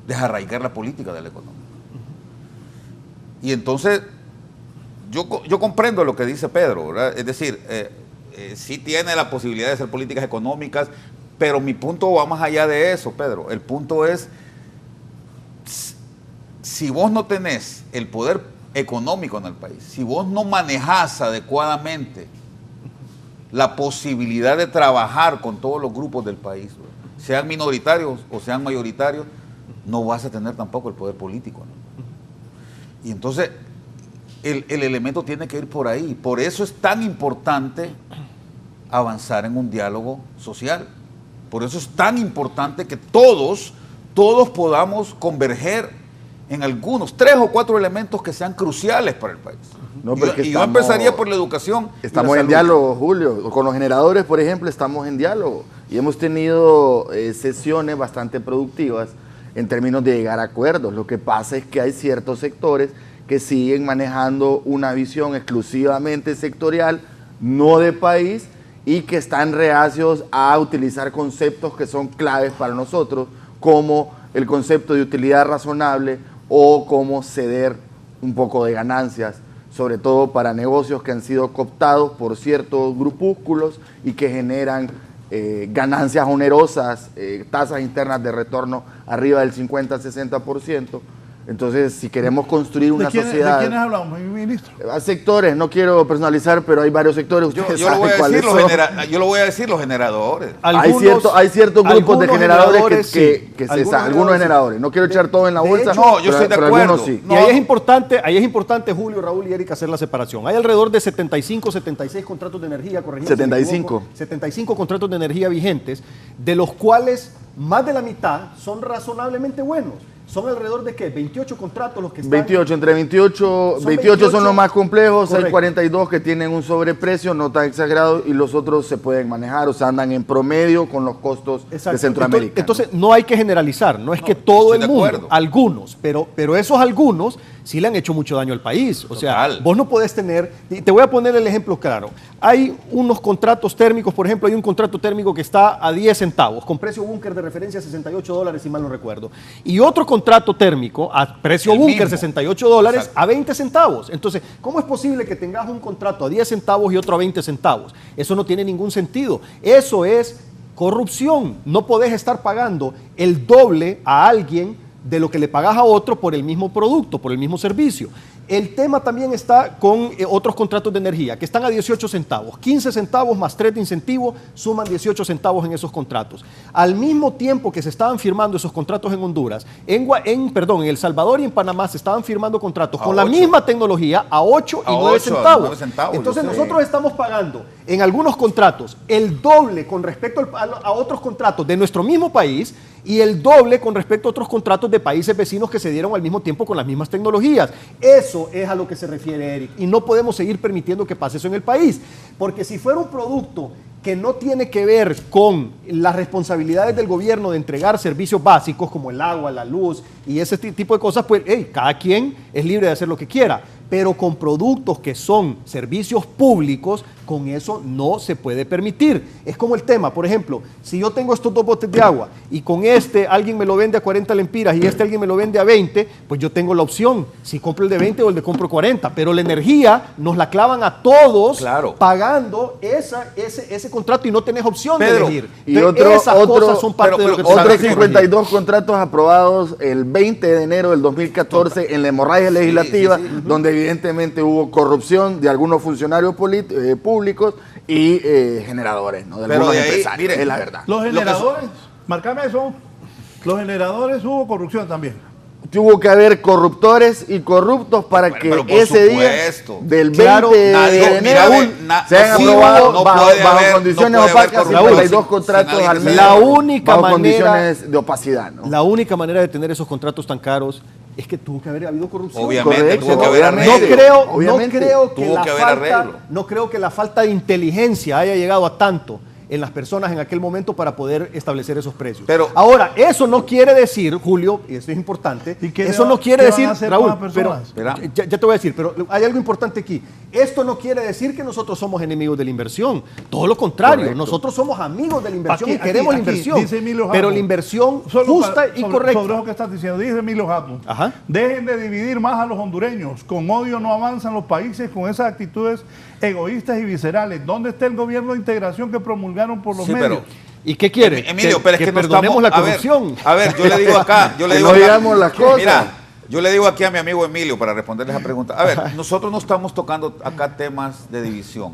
F: desarraigar la política de la economía. Y entonces, yo comprendo lo que dice Pedro, ¿verdad? Es decir, sí tiene la posibilidad de hacer políticas económicas, pero mi punto va más allá de eso, Pedro. El punto es, si vos no tenés el poder económico en el país, si vos no manejás adecuadamente la posibilidad de trabajar con todos los grupos del país, ¿verdad?, sean minoritarios o sean mayoritarios, no vas a tener tampoco el poder político, ¿no? Y entonces el elemento tiene que ir por ahí. Por eso es tan importante avanzar en un diálogo social. Por eso es tan importante que todos podamos converger en algunos 3 o 4 elementos que sean cruciales para el país.
D: No,
F: Y yo empezaría por la educación.
D: Estamos en diálogo, Julio. Con los generadores, por ejemplo, estamos en diálogo. Y hemos tenido sesiones bastante productivas en términos de llegar a acuerdos. Lo que pasa es que hay ciertos sectores que siguen manejando una visión exclusivamente sectorial, no de país, y que están reacios a utilizar conceptos que son claves para nosotros, como el concepto de utilidad razonable o cómo ceder un poco de ganancias, sobre todo para negocios que han sido cooptados por ciertos grupúsculos y que generan ganancias onerosas, tasas internas de retorno arriba del 50-60%. Entonces, si queremos construir una sociedad...
C: ¿De quiénes hablamos, ministro?
D: Hay sectores, no quiero personalizar, pero hay varios sectores.
F: Yo lo voy a decir los generadores.
D: Hay ciertos grupos de generadores algunos generadores. No quiero echar todo en la bolsa.
F: No, yo estoy de acuerdo.
D: Sí.
E: Y ahí es importante, Julio, Raúl y Erika, hacer la separación. Hay alrededor de 75, 76 contratos de energía, 75 contratos de energía vigentes, de los cuales más de la mitad son razonablemente buenos. Son alrededor de ¿qué? 28 contratos los que están.
D: 28 son los más complejos,
E: correcto.
D: Hay 42 que tienen un sobreprecio no tan exagerado y los otros se pueden manejar, o sea, andan en promedio con los costos de Centroamérica.
E: Entonces, no hay que generalizar, no es que todo el mundo, algunos, pero esos algunos sí le han hecho mucho daño al país. O sea, vos no podés tener, y te voy a poner el ejemplo claro, hay unos contratos térmicos, por ejemplo, hay un contrato térmico que está a 10 centavos, con precio búnker de referencia $68, si mal no recuerdo, y otro contrato térmico a precio búnker $68 a 20 centavos. Entonces, ¿cómo es posible que tengas un contrato a 10 centavos y otro a 20 centavos? Eso no tiene ningún sentido. Eso es corrupción. No podés estar pagando el doble a alguien de lo que le pagas a otro por el mismo producto, por el mismo servicio. El tema también está con otros contratos de energía que están a 18 centavos. 15 centavos más 3 de incentivo suman 18 centavos en esos contratos. Al mismo tiempo que se estaban firmando esos contratos en Honduras, en El Salvador y en Panamá se estaban firmando contratos con la misma tecnología a 8 y 9 centavos. Entonces nosotros estamos pagando en algunos contratos el doble con respecto a otros contratos de nuestro mismo país y el doble con respecto a otros contratos de países vecinos que se dieron al mismo tiempo con las mismas tecnologías. Eso es a lo que se refiere Eric, y no podemos seguir permitiendo que pase eso en el país, porque si fuera un producto que no tiene que ver con las responsabilidades del gobierno de entregar servicios básicos como el agua, la luz y ese tipo de cosas, pues cada quien es libre de hacer lo que quiera, pero con productos que son servicios públicos, con eso no se puede permitir. Es como el tema, por ejemplo, si yo tengo estos 2 botes de agua y con este alguien me lo vende a 40 lempiras y este alguien me lo vende a 20, pues yo tengo la opción, si compro el de 20 o el de compro 40, pero la energía nos la clavan a todos pagando ese contrato y no tenés opción de elegir.
D: Y esas cosas son parte de lo que otros 52 contratos aprobados el 20 de enero del 2014 en la hemorragia legislativa, donde evidentemente hubo corrupción de algunos funcionarios públicos y generadores, ¿no? De algunos empresarios, mire, es la verdad.
C: Los generadores, marcame eso, los generadores hubo corrupción también.
D: Tuvo que haber corruptores y corruptos para que ese día del 20 de enero se hayan aprobado bajo condiciones opacas 52 contratos al mes bajo condiciones de opacidad, ¿no?
E: La única manera de tener esos contratos tan caros es que tuvo que haber habido corrupción.
F: Obviamente, tuvo que haber arreglo.
E: No creo que la falta de inteligencia haya llegado a tanto en las personas en aquel momento para poder establecer esos precios. Pero ahora, eso no quiere decir, Julio, y esto es importante, eso no quiere decir, Raúl, pero ya te voy a decir, pero hay algo importante aquí. Esto no quiere decir que nosotros somos enemigos de la inversión. Todo lo contrario, nosotros somos amigos de la inversión y queremos la inversión. Pero la inversión justa y correcta.
C: Sobre lo que estás diciendo, dice Emilio Japón, dejen de dividir más a los hondureños. Con odio no avanzan los países con esas actitudes egoístas y viscerales. ¿Dónde está el gobierno de integración que promulgaron por los medios?
E: ¿Y qué quiere?
F: Emilio, pero es que
E: perdonemos la corrupción.
F: A ver, yo le digo acá,
D: digamos las cosas.
F: Mira, yo le digo aquí a mi amigo Emilio para responderle esa pregunta. A ver, nosotros no estamos tocando acá temas de división.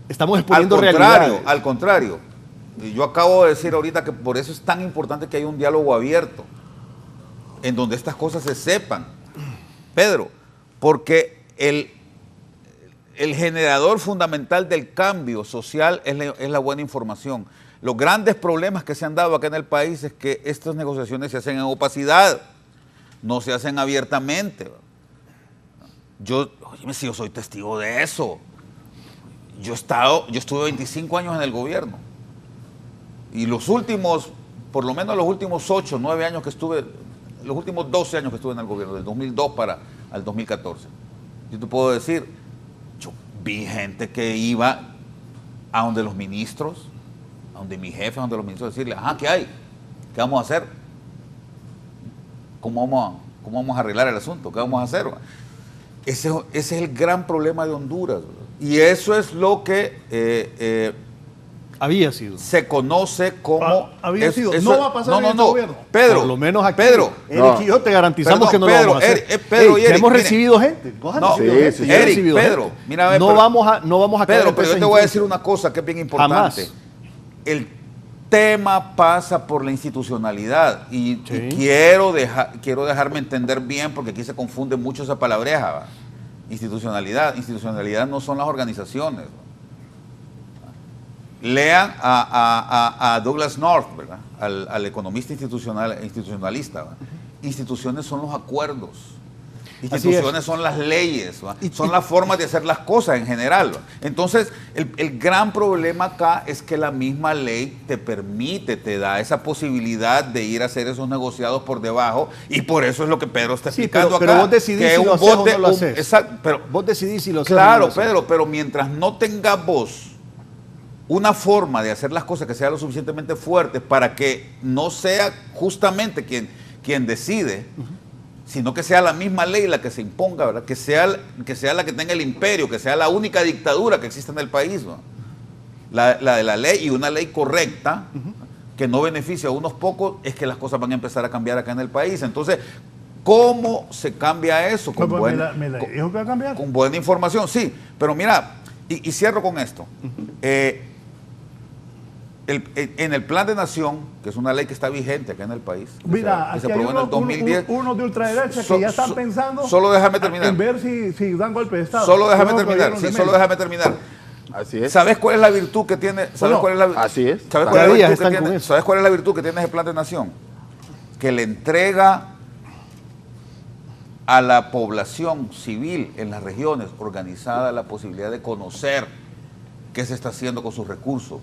E: Estamos exponiendo realidades.
F: Al contrario. Yo acabo de decir ahorita que por eso es tan importante que haya un diálogo abierto, en donde estas cosas se sepan. Pedro, porque el generador fundamental del cambio social es la buena información. Los grandes problemas que se han dado acá en el país es que estas negociaciones se hacen en opacidad, no se hacen abiertamente. Yo soy testigo de eso. Yo estuve 25 años en el gobierno y por lo menos los últimos 8, 9 años que estuve, los últimos 12 años que estuve en el gobierno, del 2002 al 2014, yo te puedo decir, yo vi gente que iba a donde los ministros, a donde mi jefe, a donde los ministros, decirle, ¿qué hay? ¿Qué vamos a hacer? ¿cómo vamos a arreglar el asunto? ¿Qué vamos a hacer? Ese es el gran problema de Honduras. Y eso es lo que
E: había sido.
F: Se conoce como...
C: había sido. No va a pasar en este gobierno.
F: Pedro,
E: por lo menos aquí,
F: Pedro,
E: Eric y yo te garantizamos que no lo vamos a hacer.
F: Pedro y Eric,
E: hemos
F: mire,
E: recibido gente.
F: Eric, Pedro, mira,
E: no vamos a caer
F: Pedro, pero yo te voy a decir una cosa que es bien importante.
E: Jamás.
F: El tema pasa por la institucionalidad y quiero dejarme entender bien, porque aquí se confunde mucho esa palabreja, ¿va? Institucionalidad no son las organizaciones. Lean a Douglas North, ¿verdad? Al economista institucionalista, ¿va? Instituciones son los acuerdos, instituciones son las leyes, ¿va? Son las formas de hacer las cosas en general, ¿va? Entonces, el gran problema acá es que la misma ley te permite, te da esa posibilidad de ir a hacer esos negociados por debajo, y por eso es lo que Pedro está explicando
E: pero
F: acá.
E: Vos decidís si lo haces o no lo haces.
F: Exacto, pero
E: vos decidís si lo haces.
F: Claro,
E: o no lo
F: Pedro, pero mientras no tengas vos una forma de hacer las cosas que sea lo suficientemente fuerte para que no sea justamente quien decide, sino que sea la misma ley la que se imponga, ¿verdad? Que sea la que tenga el imperio, que sea la única dictadura que existe en el país, ¿no? La de la ley, y una ley correcta, que no beneficia a unos pocos, es que las cosas van a empezar a cambiar acá en el país. Entonces, ¿cómo se cambia eso? Con buena información, sí, pero mira, y cierro con esto. En el Plan de Nación, que es una ley que está vigente acá en el país,
C: mira,
F: que se aprobó en el 2010.
C: Unos de ultraderecha que ya están pensando
F: solo déjame terminar.
C: En ver si dan golpe de Estado.
F: Solo déjame terminar.
D: Así es.
F: ¿Sabes cuál es la virtud que tiene? ¿Sabes cuál es la virtud que tiene ese Plan de Nación? Que le entrega a la población civil en las regiones organizadas la posibilidad de conocer qué se está haciendo con sus recursos.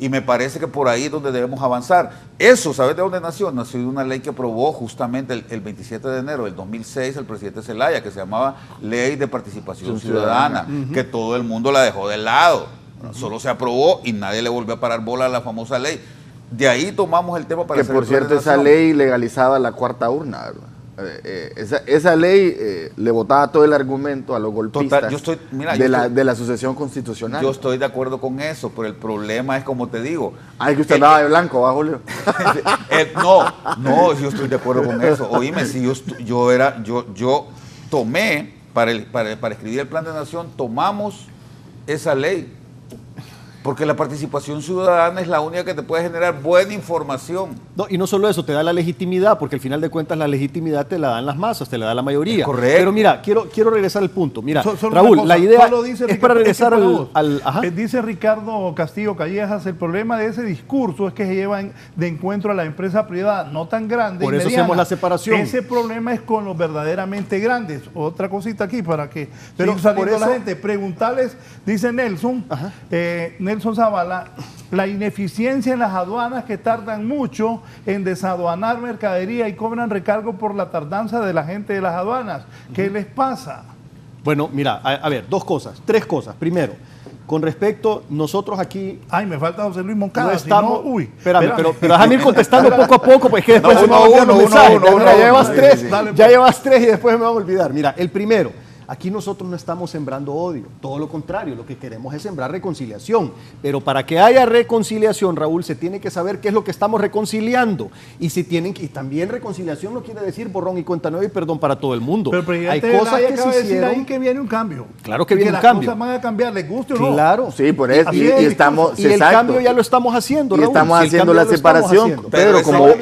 F: Y me parece que por ahí es donde debemos avanzar. Eso, ¿sabes de dónde nació? Nació de una ley que aprobó justamente el 27 de enero del 2006 el presidente Zelaya, que se llamaba Ley de Participación Ciudadana, que todo el mundo la dejó de lado. Solo se aprobó y nadie le volvió a parar bola a la famosa ley. De ahí tomamos el tema para
D: hacer el Plan de Nación. Que por cierto, esa ley legalizaba la cuarta urna, ¿verdad? Esa ley le botaba todo el argumento a los golpistas. De la sucesión constitucional.
F: Yo estoy de acuerdo con eso, pero el problema es, como te digo...
D: Es que usted andaba de blanco, ¿va, Julio?
F: No, yo estoy de acuerdo con eso. Oíme, si yo tomé, para escribir el Plan de Nación, tomamos esa ley. Porque la participación ciudadana es la única que te puede generar buena información.
E: No, y no solo eso, te da la legitimidad, porque al final de cuentas la legitimidad te la dan las masas, te la da la mayoría.
F: Correcto.
E: Pero mira, quiero regresar al punto. Mira, Raúl, la idea es para regresar al...
C: Dice Ricardo Castillo Callejas, el problema de ese discurso es que se llevan de encuentro a la empresa privada, no tan grande.
E: Por eso hacemos la separación.
C: Ese problema es con los verdaderamente grandes. Otra cosita aquí para que...
E: Pero
C: por eso, la gente, preguntarles, dice Nelson, Nelson Zavala, la ineficiencia en las aduanas, que tardan mucho en desaduanar mercadería y cobran recargo por la tardanza de la gente de las aduanas. ¿Qué les pasa?
E: Bueno, mira, a ver, tres cosas. Primero, con respecto, nosotros aquí...
C: Ay, me falta José Luis Moncada.
E: No estamos...
C: Si no,
E: espérame, pero déjame ir contestando poco a poco, porque es que después se me van a olvidar los mensajes. Ya llevas tres, ya llevas tres y después me van a olvidar. Mira, el primero... Aquí nosotros no estamos sembrando odio, todo lo contrario, lo que queremos es sembrar reconciliación. Pero para que haya reconciliación, Raúl, se tiene que saber qué es lo que estamos reconciliando. Y también reconciliación no quiere decir borrón y cuenta nueva y perdón para todo el mundo.
C: Pero
E: hay cosas que se hicieron.
C: Ahí que viene un cambio.
E: Claro que viene un cambio.
C: Que las cosas van a cambiar, les guste o no.
E: Claro.
D: Sí, por eso. Y
E: el cambio ya lo estamos haciendo, Raúl.
D: Y estamos haciendo la separación. Pedro, como vos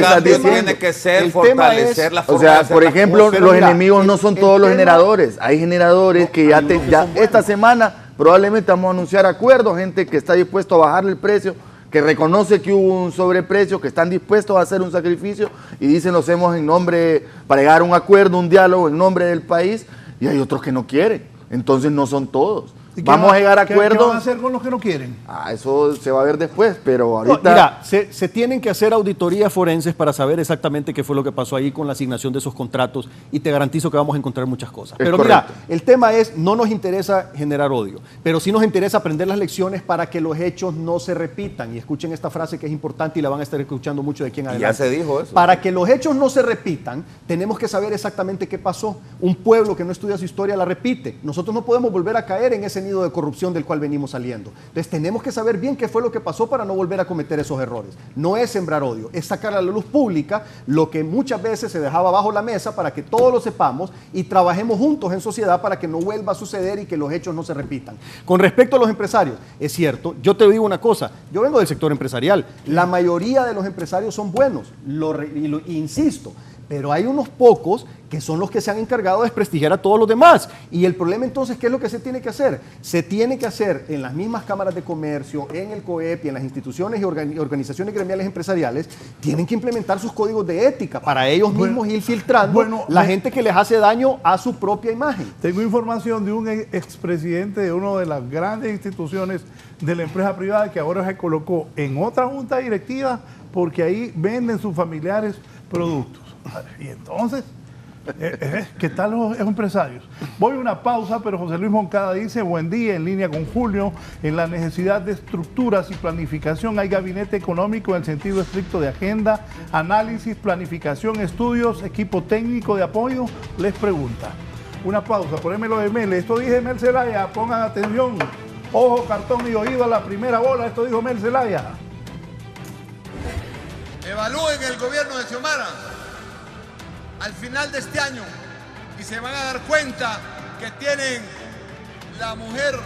D: estás diciendo.
F: Tiene que ser fortalecer la forma.
D: O sea, por ejemplo, los enemigos no son todos los generadores. Hay generadores que ya esta semana probablemente vamos a anunciar acuerdos, gente que está dispuesto a bajarle el precio, que reconoce que hubo un sobreprecio, que están dispuestos a hacer un sacrificio y dicen lo hacemos en nombre, para llegar a un acuerdo, un diálogo en nombre del país, y hay otros que no quieren. Entonces no son todos. Vamos a llegar a acuerdos.
C: ¿Qué van a hacer con los que no quieren?
D: Eso se va a ver después, pero
E: No,
D: ahorita...
E: mira, se tienen que hacer auditorías forenses para saber exactamente qué fue lo que pasó ahí con la asignación de esos contratos y te garantizo que vamos a encontrar muchas cosas.
D: Es
E: Pero
D: correcto.
E: mira, el tema es, no nos interesa generar odio, pero sí nos interesa aprender las lecciones para que los hechos no se repitan. Y escuchen esta frase que es importante y la van a estar escuchando mucho de aquí en
F: Y
E: adelante.
F: ya se dijo eso.
E: Para que los hechos no se repitan, tenemos que saber exactamente qué pasó. Un pueblo que no estudia su historia la repite. Nosotros no podemos volver a caer en ese nido de corrupción del cual venimos saliendo. Entonces tenemos que saber bien qué fue lo que pasó para no volver a cometer esos errores. No es sembrar odio, es sacar a la luz pública lo que muchas veces se dejaba bajo la mesa para que todos lo sepamos y trabajemos juntos en sociedad para que no vuelva a suceder y que los hechos no se repitan. Con respecto a los empresarios, es cierto, yo te digo una cosa, yo vengo del sector empresarial, la mayoría de los empresarios son buenos, insisto, pero hay unos pocos que son los que se han encargado de desprestigiar a todos los demás. Y el problema entonces, ¿qué es lo que se tiene que hacer? Se tiene que hacer en las mismas cámaras de comercio, en el COEP y en las instituciones y organizaciones gremiales empresariales, tienen que implementar sus códigos de ética para ellos mismos ir filtrando la gente que les hace daño a su propia imagen.
C: Tengo información de un expresidente de una de las grandes instituciones de la empresa privada que ahora se colocó en otra junta directiva porque ahí venden sus familiares productos. Y entonces, ¿qué tal los empresarios? Voy a una pausa, pero José Luis Moncada dice, buen día, en línea con Julio, en la necesidad de estructuras y planificación hay gabinete económico en el sentido estricto de agenda, análisis, planificación, estudios, equipo técnico de apoyo, les pregunta. Una pausa, ponémelo de Mel, esto dije Mel Zelaya, pongan atención, ojo, cartón y oído a la primera bola, esto dijo Mel Zelaya.
G: Evalúen el gobierno de Xiomara al final de este año y se van a dar cuenta que tienen la mujer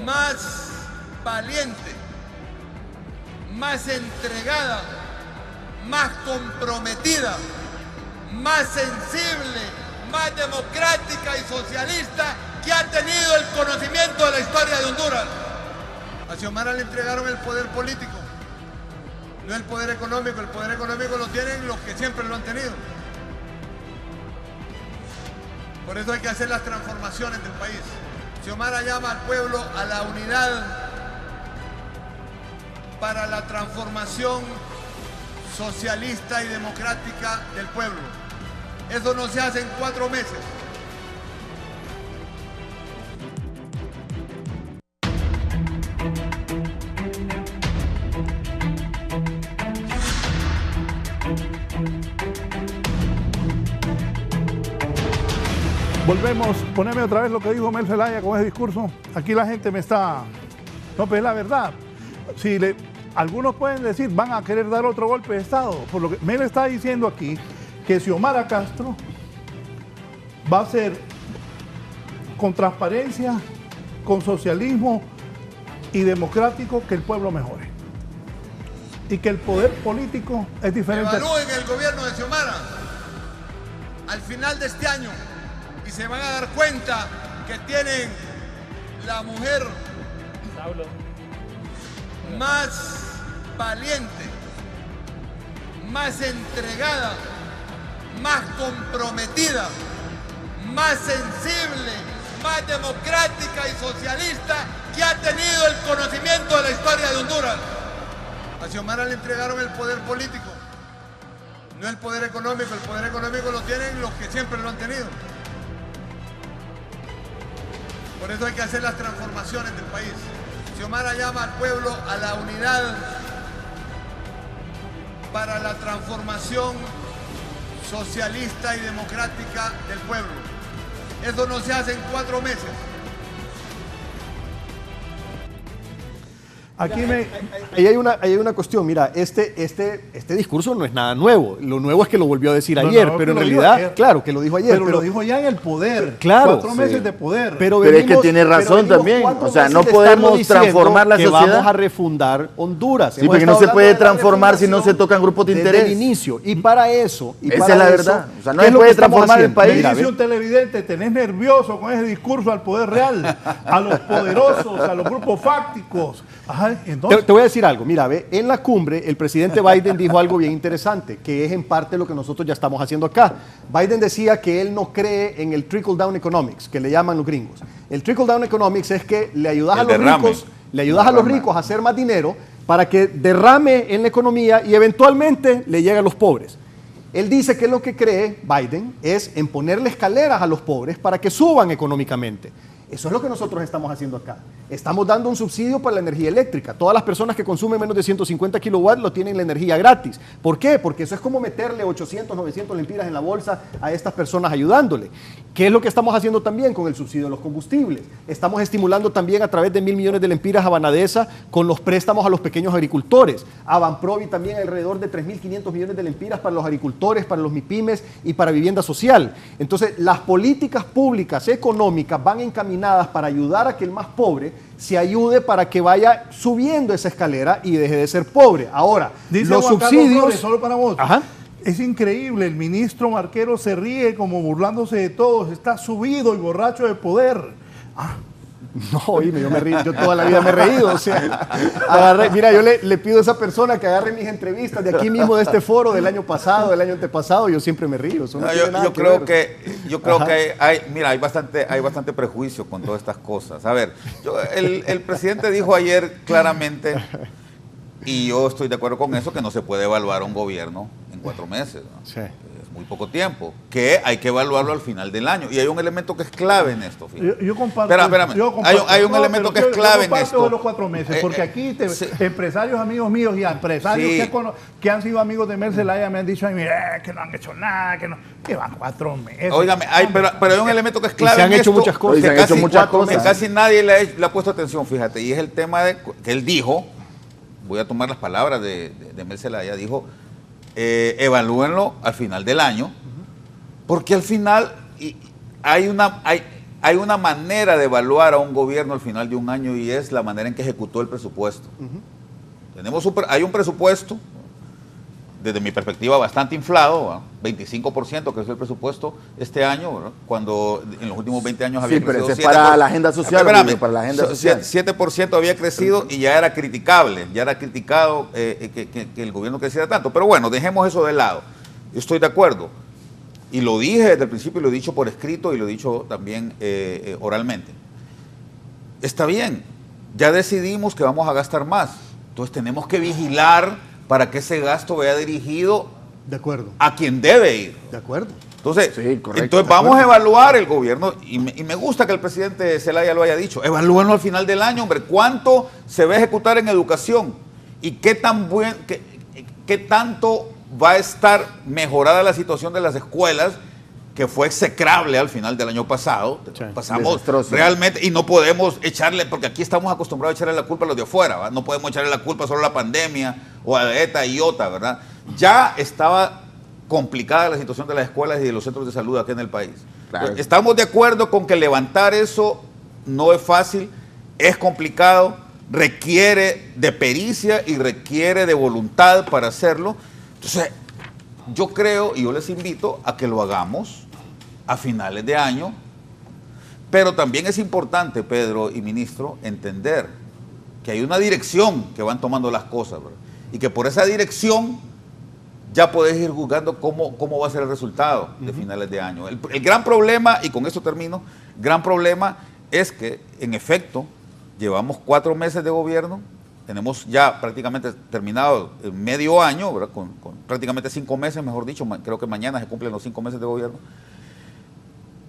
G: más valiente, más entregada, más comprometida, más sensible, más democrática y socialista que ha tenido el conocimiento de la historia de Honduras. A Xiomara le entregaron el poder político, no el poder económico lo tienen los que siempre lo han tenido. Por eso hay que hacer las transformaciones del país. Xiomara llama al pueblo a la unidad para la transformación socialista y democrática del pueblo. Eso no se hace en 4 meses.
C: Volvemos, poneme otra vez lo que dijo Mel Zelaya con ese discurso. Aquí la gente me está... No, pero es la verdad. Si algunos pueden decir, van a querer dar otro golpe de Estado. Por lo que Mel está diciendo aquí, que Xiomara Castro va a ser con transparencia, con socialismo y democrático, que el pueblo mejore. Y que el poder político es diferente.
G: Evalúen el gobierno de Xiomara al final de este año y se van a dar cuenta que tienen la mujer más valiente, más entregada, más comprometida, más sensible, más democrática y socialista que ha tenido el conocimiento de la historia de Honduras. A Xiomara le entregaron el poder político, no el poder económico lo tienen los que siempre lo han tenido. Por eso hay que hacer las transformaciones del país. Xiomara llama al pueblo a la unidad para la transformación socialista y democrática del pueblo. Eso no se hace en 4 meses.
C: Aquí
E: Ahí hay una cuestión, mira, este discurso no es nada nuevo, lo nuevo es que lo volvió a decir ayer, pero en realidad, claro, que lo dijo ayer.
C: Pero lo dijo ya en el poder,
E: claro,
C: 4 meses de poder.
D: Pero es que tiene razón también, o sea, no podemos transformar la sociedad.
E: Vamos a refundar Honduras.
D: Sí, porque no se puede transformar si no se tocan grupos de interés.
E: Desde el inicio, y para eso...
D: Esa es la verdad, o sea, no se puede transformar el país.
C: Me dice un televidente, tenés nervioso con ese discurso al poder real, a los poderosos, a los grupos fácticos. Ajá, Entonces,
E: te voy a decir algo. Mira, ve, en la cumbre el presidente Biden dijo algo bien interesante, que es en parte lo que nosotros ya estamos haciendo acá. Biden decía que él no cree en el trickle down economics, que le llaman los gringos. El trickle down economics es que le ayudas a los ricos, a hacer más dinero para que derrame en la economía y eventualmente le llegue a los pobres. Él dice que lo que cree Biden es en ponerle escaleras a los pobres para que suban económicamente. Eso es lo que nosotros estamos haciendo acá. Estamos dando un subsidio para la energía eléctrica. Todas las personas que consumen menos de 150 kilowatts lo tienen la energía gratis. ¿Por qué? Porque eso es como meterle 800, 900 lempiras en la bolsa a estas personas ayudándole. ¿Qué es lo que estamos haciendo también con el subsidio de los combustibles? Estamos estimulando también a través de 1.000 millones de lempiras a Banadesa con los préstamos a los pequeños agricultores. A Banprovi también alrededor de 3.500 millones de lempiras para los agricultores, para los MIPYMES y para vivienda social. Entonces, las políticas públicas económicas van encaminadas para ayudar a que el más pobre se ayude para que vaya subiendo esa escalera y deje de ser pobre. Ahora,
C: dice
E: los
C: Juan Carlos
E: subsidios...
C: Flores, solo para vos.
E: Ajá.
C: Es increíble, el ministro Marquero se ríe como burlándose de todos, está subido y borracho de poder.
E: No, oíme, yo me río, yo toda la vida me he reído, o sea, mira, yo le pido a esa persona que agarre mis entrevistas de aquí mismo, de este foro del año pasado, del año antepasado, yo siempre me río.
F: Yo creo que hay bastante prejuicio con todas estas cosas. A ver, el presidente dijo ayer claramente, y yo estoy de acuerdo con eso, que no se puede evaluar un gobierno en 4 meses, ¿no? Sí. Muy poco tiempo, que hay que evaluarlo al final del año. Y hay un elemento que es clave en esto.
C: Yo comparto.
F: Espérame. Hay un elemento que es clave en esto.
C: De los 4 meses, porque aquí empresarios amigos míos y empresarios que han sido amigos de Mel Zelaya me han dicho a mí que no han hecho nada, que van 4 meses.
F: Óigame, pero hay un elemento que es clave.
E: Y se han hecho muchas cosas.
F: Que casi nadie le ha puesto atención, fíjate, y es el tema de que él dijo, voy a tomar las palabras de Mel Zelaya, dijo, evalúenlo al final del año, porque al final hay una manera de evaluar a un gobierno al final de un año y es la manera en que ejecutó el presupuesto. Hay un presupuesto, desde mi perspectiva, bastante inflado, 25% creció el presupuesto este año, ¿verdad? Cuando en los últimos 20 años había crecido 7%.
D: Para la agenda social. Para la agenda social.
F: 7% había crecido y ya era criticable, ya era criticado que el gobierno creciera tanto. Pero bueno, dejemos eso de lado. Yo estoy de acuerdo. Y lo dije desde el principio, y lo he dicho por escrito y lo he dicho también oralmente. Está bien, ya decidimos que vamos a gastar más. Entonces tenemos que vigilar para que ese gasto vaya dirigido a quien debe ir.
E: De acuerdo.
F: Entonces,
D: sí, correcto,
F: entonces vamos a evaluar el gobierno, y me gusta que el presidente Zelaya lo haya dicho, evalúenlo al final del año, hombre, cuánto se va a ejecutar en educación y qué tanto va a estar mejorada la situación de las escuelas, que fue execrable al final del año pasado. Sí, pasamos realmente, y no podemos echarle, porque aquí estamos acostumbrados a echarle la culpa a los de afuera, ¿verdad? No podemos echarle la culpa solo a la pandemia o a ETA y IOTA, ¿verdad? Ya estaba complicada la situación de las escuelas y de los centros de salud aquí en el país. Claro. Entonces, estamos de acuerdo con que levantar eso no es fácil, es complicado, requiere de pericia y requiere de voluntad para hacerlo. Entonces, yo creo, y yo les invito a que lo hagamos a finales de año, pero también es importante, Pedro y ministro, entender que hay una dirección que van tomando las cosas, ¿verdad? Y que por esa dirección ya podés ir juzgando cómo va a ser el resultado de finales de año. El gran problema, y con esto termino, gran problema es que, en efecto, llevamos 4 meses de gobierno. Tenemos ya prácticamente terminado medio año, ¿verdad? Con prácticamente 5 meses, mejor dicho, creo que mañana se cumplen los 5 meses de gobierno,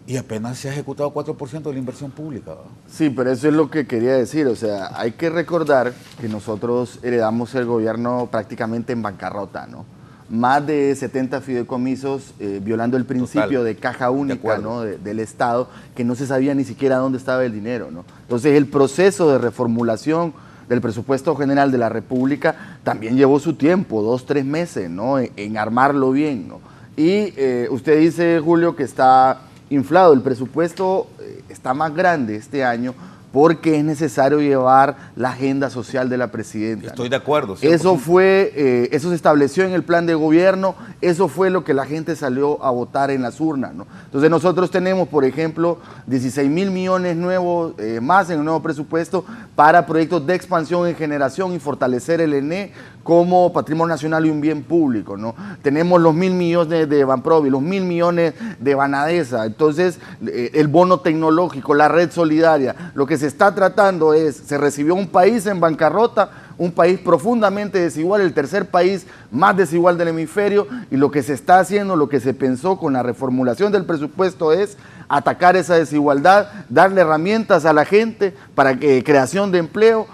F: y apenas se ha ejecutado 4% de la inversión pública, ¿verdad?
D: Sí, pero eso es lo que quería decir, o sea, hay que recordar que nosotros heredamos el gobierno prácticamente en bancarrota, ¿no? Más de 70 fideicomisos violando el principio de caja única, ¿no? del Estado, que no se sabía ni siquiera dónde estaba el dinero, ¿no? Entonces el proceso de reformulación del presupuesto general de la República también llevó su tiempo, 2-3 meses, ¿no? En armarlo bien, ¿no? Y usted dice, Julio, que está inflado. El presupuesto está más grande este año porque es necesario llevar la agenda social de la presidenta.
F: Estoy de acuerdo. 100%.
D: Eso se estableció en el plan de gobierno, eso fue lo que la gente salió a votar en las urnas, ¿no? Entonces nosotros tenemos, por ejemplo, 16.000 millones nuevos más en el nuevo presupuesto para proyectos de expansión en generación y fortalecer el ENE como patrimonio nacional y un bien público, ¿no? Tenemos los 1.000 millones de Banprovi, los 1.000 millones de Banadesa, entonces el bono tecnológico, la red solidaria. Lo que se está tratando se recibió un país en bancarrota, un país profundamente desigual, el tercer país más desigual del hemisferio, y lo que se está haciendo, lo que se pensó con la reformulación del presupuesto es atacar esa desigualdad, darle herramientas a la gente para que creación de empleo,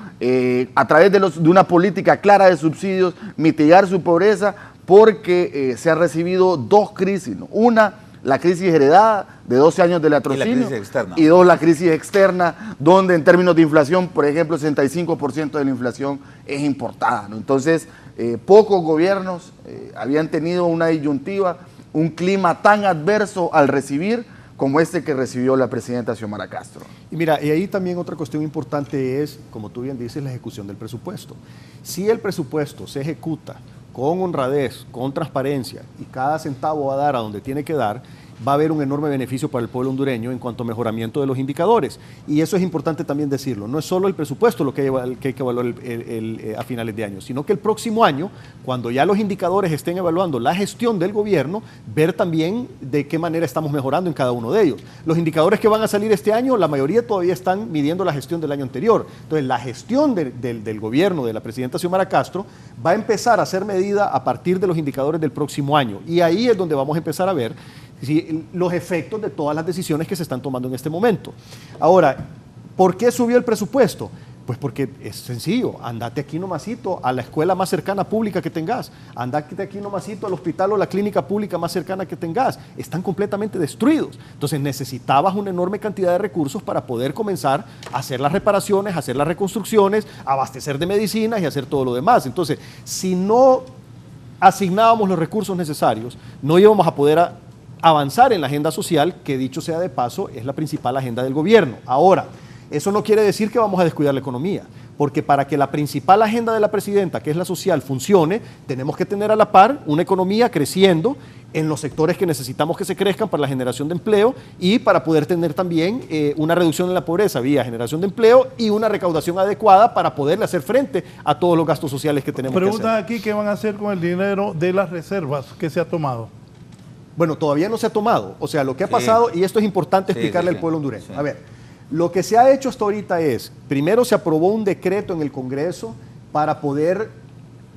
D: a través de una política clara de subsidios, mitigar su pobreza, porque se han recibido dos crisis, ¿no? Una, la crisis heredada de 12 años de latrocinio, y dos, la crisis externa, donde en términos de inflación, por ejemplo, el 65% de la inflación es importada, ¿no? Entonces, pocos gobiernos habían tenido una disyuntiva, un clima tan adverso al recibir como este que recibió la presidenta Xiomara Castro.
E: Y mira, y ahí también otra cuestión importante es, como tú bien dices, la ejecución del presupuesto. Si el presupuesto se ejecuta con honradez, con transparencia, y cada centavo va a dar a donde tiene que dar, va a haber un enorme beneficio para el pueblo hondureño en cuanto a mejoramiento de los indicadores. Y eso es importante también decirlo. No es solo el presupuesto lo que hay que evaluar a finales de año, sino que el próximo año, cuando ya los indicadores estén evaluando la gestión del gobierno, ver también de qué manera estamos mejorando en cada uno de ellos. Los indicadores que van a salir este año, la mayoría todavía están midiendo la gestión del año anterior. Entonces, la gestión del gobierno de la presidenta Xiomara Castro va a empezar a ser medida a partir de los indicadores del próximo año. Y ahí es donde vamos a empezar a ver los efectos de todas las decisiones que se están tomando en este momento. Ahora, ¿por qué subió el presupuesto? Pues porque es sencillo, andate aquí nomasito a la escuela más cercana pública que tengas, andate aquí nomasito al hospital o la clínica pública más cercana que tengas, están completamente destruidos. Entonces necesitabas una enorme cantidad de recursos para poder comenzar a hacer las reparaciones, a hacer las reconstrucciones, abastecer de medicinas y hacer todo lo demás. Entonces, si no asignábamos los recursos necesarios, no íbamos a poder avanzar en la agenda social, que dicho sea de paso, es la principal agenda del gobierno. Ahora, eso no quiere decir que vamos a descuidar la economía, porque para que la principal agenda de la presidenta, que es la social, funcione, tenemos que tener a la par una economía creciendo en los sectores que necesitamos que se crezcan para la generación de empleo y para poder tener también una reducción en la pobreza vía generación de empleo y una recaudación adecuada para poderle hacer frente a todos los gastos sociales que tenemos que hacer.
C: Preguntan aquí qué van a hacer con el dinero de las reservas que se ha tomado.
E: Bueno, todavía no se ha tomado. O sea, lo que ha pasado, y esto es importante explicarle al pueblo hondureño. A ver, lo que se ha hecho hasta ahorita es, primero se aprobó un decreto en el Congreso para poder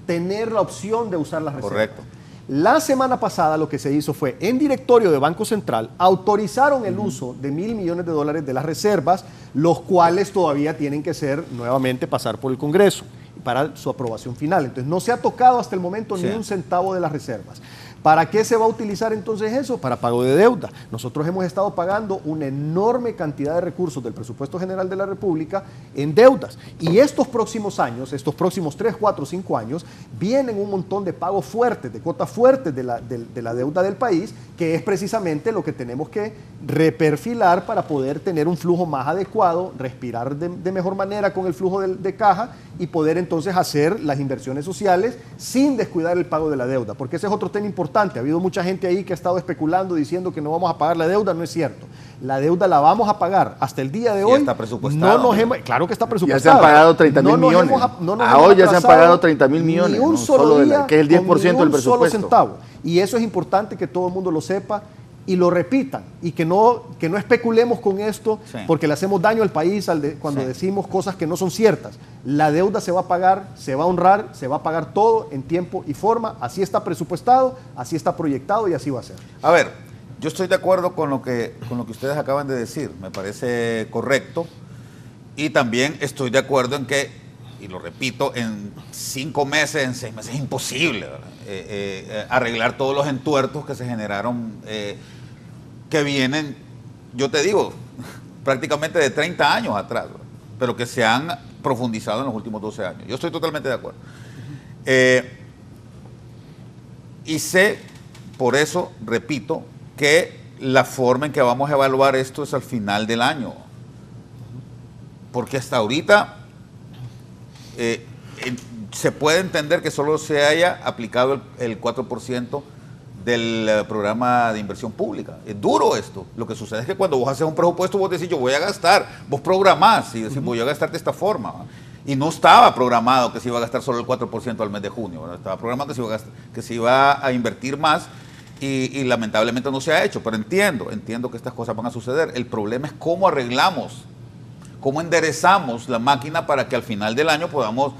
E: tener la opción de usar las reservas.
F: Correcto.
E: La semana pasada lo que se hizo fue, en directorio de Banco Central, autorizaron el uso de $1.000 millones de las reservas, los cuales todavía tienen que nuevamente pasar por el Congreso para su aprobación final. Entonces, no se ha tocado hasta el momento ni un centavo de las reservas. ¿Para qué se va a utilizar entonces eso? Para pago de deuda. Nosotros hemos estado pagando una enorme cantidad de recursos del presupuesto general de la República en deudas. Y estos próximos años, estos próximos 3, 4, 5 años, vienen un montón de pagos fuertes, de cuotas fuertes de la deuda del país, que es precisamente lo que tenemos que reperfilar para poder tener un flujo más adecuado, respirar de mejor manera con el flujo de caja y poder entonces hacer las inversiones sociales sin descuidar el pago de la deuda, porque ese es otro tema importante. Ha habido mucha gente ahí que ha estado especulando diciendo que no vamos a pagar la deuda. No es cierto. La deuda la vamos a pagar. Hasta el día de hoy.
F: Está presupuestado.
E: Claro que está presupuestado.
D: Ya se han pagado 30.000 millones. Hoy ya se han pagado 30.000 millones.
E: Ni un solo día,
D: que es el 10% del presupuesto.
E: Solo centavo. Y eso es importante que todo el mundo lo sepa y lo repitan. Y que no especulemos con esto porque le hacemos daño al país cuando decimos cosas que no son ciertas. La deuda se va a pagar, se va a honrar, se va a pagar todo en tiempo y forma. Así está presupuestado, así está proyectado y así va a ser.
F: A ver, yo estoy de acuerdo con lo que ustedes acaban de decir. Me parece correcto. Y también estoy de acuerdo en que, y lo repito, en 5 meses, en 6 meses es imposible arreglar todos los entuertos que se generaron, que vienen, yo te digo, prácticamente de 30 años atrás, pero que se han profundizado en los últimos 12 años. Yo estoy totalmente de acuerdo. Y sé, por eso, repito, que la forma en que vamos a evaluar esto es al final del año. porque hasta ahorita se puede entender que solo se haya aplicado el 4% del programa de inversión pública. Es duro esto. Lo que sucede es que cuando vos haces un presupuesto, vos decís, yo voy a gastar, vos programás y decís, voy a gastar de esta forma, ¿va? Y no estaba programado que se iba a gastar solo el 4% al mes de junio, ¿verdad? Estaba programado que se iba a invertir más y lamentablemente no se ha hecho, pero entiendo que estas cosas van a suceder. El problema es cómo arreglamos, cómo enderezamos la máquina para que al final del año podamos,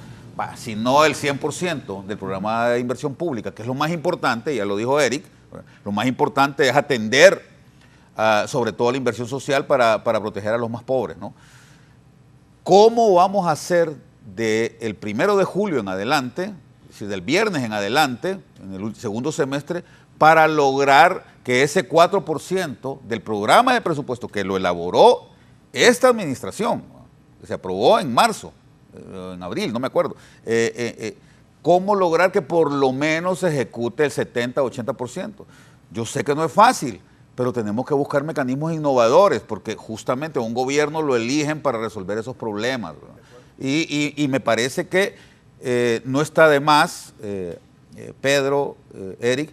F: si no el 100% del programa de inversión pública, que es lo más importante, ya lo dijo Eric, lo más importante es atender sobre todo la inversión social para proteger a los más pobres, ¿no? ¿Cómo vamos a hacer del 1 de julio en adelante, es decir, del viernes en adelante, en el segundo semestre, para lograr que ese 4% del programa de presupuesto que lo elaboró esta administración, que se aprobó en marzo, en abril, no me acuerdo, cómo lograr que por lo menos se ejecute el 70-80%? Yo sé que no es fácil, pero tenemos que buscar mecanismos innovadores, porque justamente un gobierno lo eligen para resolver esos problemas, ¿verdad? Y me parece que no está de más, Pedro, Eric,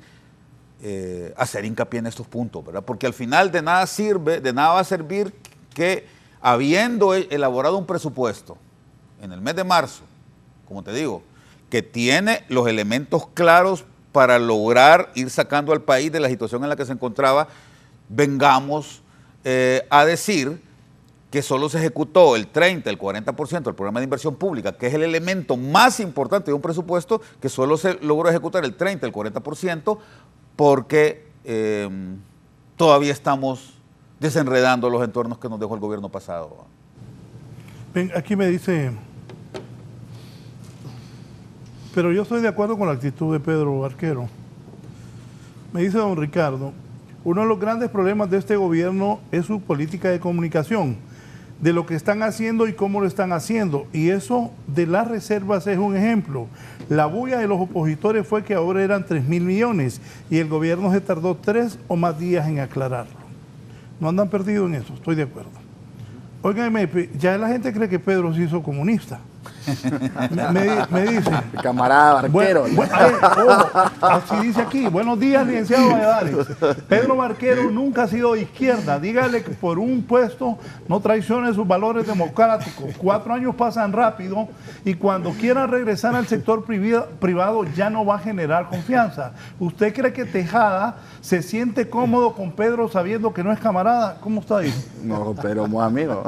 F: hacer hincapié en estos puntos, ¿verdad? Porque al final de nada va a servir que, habiendo elaborado un presupuesto en el mes de marzo, como te digo, que tiene los elementos claros para lograr ir sacando al país de la situación en la que se encontraba, vengamos a decir que solo se ejecutó el 30, el 40% del programa de inversión pública, que es el elemento más importante de un presupuesto, que solo se logró ejecutar el 30, el 40%, porque todavía estamos desenredando los entornos que nos dejó el gobierno pasado.
C: Ven, aquí me dice, pero yo estoy de acuerdo con la actitud de Pedro Barquero. Me dice don Ricardo, uno de los grandes problemas de este gobierno es su política de comunicación, de lo que están haciendo y cómo lo están haciendo. Y eso de las reservas es un ejemplo. La bulla de los opositores fue que ahora eran 3.000 millones y el gobierno se tardó 3 o más días en aclararlo. No andan perdidos en eso, estoy de acuerdo. Óigame, ya la gente cree que Pedro se hizo comunista. Me dice.
D: Camarada Barquero.
C: Así dice aquí. Buenos días, licenciado Valladares. Pedro Barquero nunca ha sido de izquierda. Dígale que por un puesto no traicione sus valores democráticos. 4 años pasan rápido y cuando quiera regresar al sector privado ya no va a generar confianza. ¿Usted cree que Tejada se siente cómodo con Pedro sabiendo que no es camarada? ¿Cómo está ahí?
D: No, pero muy amigo.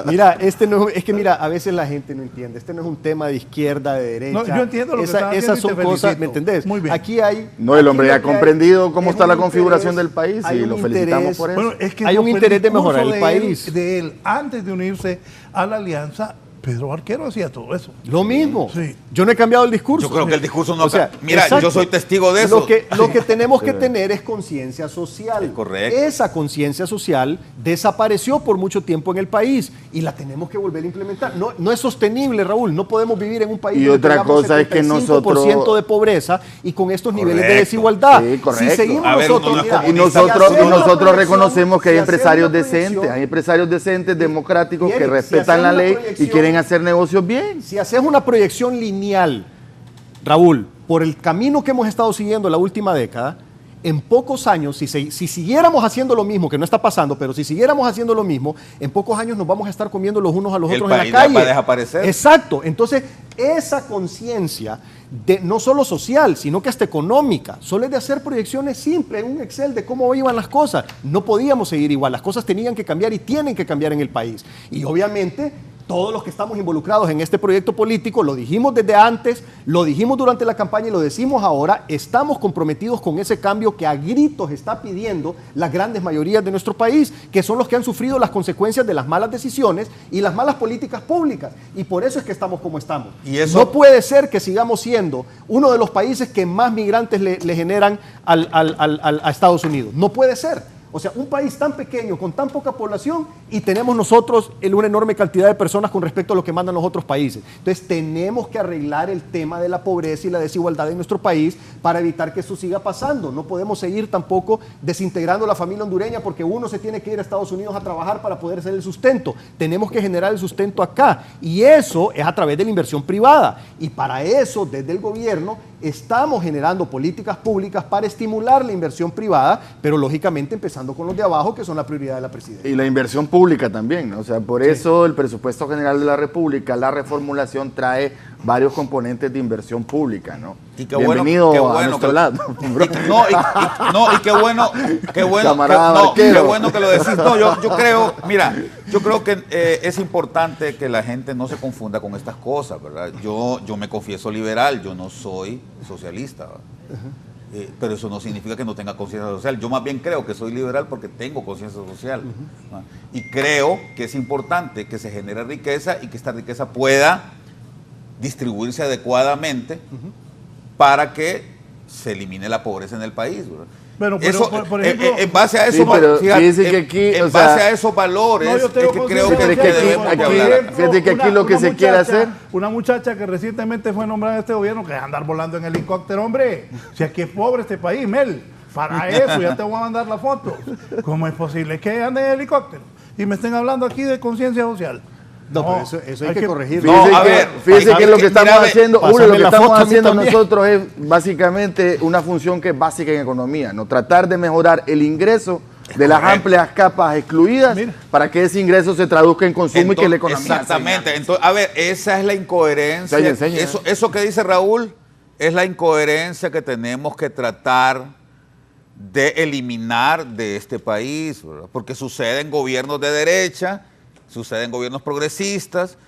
E: Mira, mira, a veces la gente no entiende. Este no es un tema de izquierda, de derecha.
C: No, yo entiendo lo que estás haciendo.
E: Esas son cosas, ¿me entendés?
C: Muy bien.
E: Aquí hay...
D: No, el hombre ya ha comprendido cómo está la configuración del país y lo felicitamos por eso.
C: Bueno, es que
E: hay un interés de mejorar el país.
C: De él, antes de unirse a la alianza, Pedro Barquero hacía todo eso.
E: Lo mismo.
C: Sí.
E: Yo no he cambiado el discurso.
F: Yo creo que el discurso no...
E: Mira,
F: exacto. Yo soy testigo de eso.
E: Lo que tenemos que tener es conciencia social.
F: Es correcto.
E: Esa conciencia social desapareció por mucho tiempo en el país y la tenemos que volver a implementar. No es sostenible, Raúl. No podemos vivir en un país
D: y
E: donde
D: otra cosa es que nosotros
E: 75% de pobreza y con estos niveles de desigualdad.
D: Sí, correcto.
E: Si seguimos
D: nosotros reconocemos que hay empresarios decentes, hay empresarios decentes, democráticos, que respetan la ley y quieren hacer negocios bien.
E: Si haces una proyección lineal, Raúl, por el camino que hemos estado siguiendo la última década, en pocos años, si siguiéramos haciendo lo mismo, que no está pasando, pero si siguiéramos haciendo lo mismo, en pocos años nos vamos a estar comiendo los unos a los otros en la calle.
F: Va a desaparecer.
E: Exacto. Entonces, esa conciencia, no solo social, sino que hasta económica, solo es de hacer proyecciones simples en un Excel de cómo iban las cosas. No podíamos seguir igual, las cosas tenían que cambiar y tienen que cambiar en el país. Y obviamente... todos los que estamos involucrados en este proyecto político, lo dijimos desde antes, lo dijimos durante la campaña y lo decimos ahora, estamos comprometidos con ese cambio que a gritos está pidiendo las grandes mayorías de nuestro país, que son los que han sufrido las consecuencias de las malas decisiones y las malas políticas públicas. Y por eso es que estamos como estamos.
F: ¿Y eso?
E: No puede ser que sigamos siendo uno de los países que más migrantes le generan a Estados Unidos. No puede ser. O sea, un país tan pequeño, con tan poca población, y tenemos nosotros una enorme cantidad de personas con respecto a lo que mandan los otros países. Entonces tenemos que arreglar el tema de la pobreza y la desigualdad en nuestro país para evitar que eso siga pasando. No podemos seguir tampoco desintegrando la familia hondureña porque uno se tiene que ir a Estados Unidos a trabajar para poder hacer el sustento. Tenemos que generar el sustento acá, y eso es a través de la inversión privada, y para eso desde el gobierno estamos generando políticas públicas para estimular la inversión privada, pero lógicamente empezando con los de abajo, que son la prioridad de la presidencia.
D: Y la inversión pública también, ¿no? O sea, por eso el presupuesto general de la República, la reformulación trae varios componentes de inversión pública, ¿no?
F: Y qué
D: bienvenido
F: bueno
D: a nuestro lado.
F: Y qué bueno que lo decís. No, yo creo que es importante que la gente no se confunda con estas cosas, ¿verdad? Yo me confieso liberal, yo no soy socialista, pero eso no significa que no tenga conciencia social. Yo más bien creo que soy liberal porque tengo conciencia social. Y creo que es importante que se genere riqueza y que esta riqueza pueda distribuirse adecuadamente para que se elimine la pobreza en el país, ¿verdad?
C: Bueno, pero,
F: eso,
C: por ejemplo,
F: en base a eso, en base a esos valores,
C: no,
F: es que creo que debemos de hablar.
D: Fíjate que aquí lo que se quiere hacer...
C: Una muchacha que recientemente fue nombrada en este gobierno, que andar volando en helicóptero, hombre. Si aquí es pobre este país, Mel. Para eso, ya te voy a mandar la foto. ¿Cómo es posible que ande en helicóptero? Y me estén hablando aquí de conciencia social.
E: No, pero eso hay que corregirlo.
D: Fíjese que lo que estamos haciendo, lo que estamos haciendo nosotros es básicamente una función que es básica en economía, ¿no? Tratar de mejorar el ingreso de las amplias capas excluidas para que ese ingreso se traduzca en consumo y que la economía...
F: Exactamente. Entonces, esa es la incoherencia. Eso que dice Raúl es la incoherencia que tenemos que tratar de eliminar de este país, ¿verdad? Porque sucede en gobiernos de derecha, sucede en gobiernos progresistas,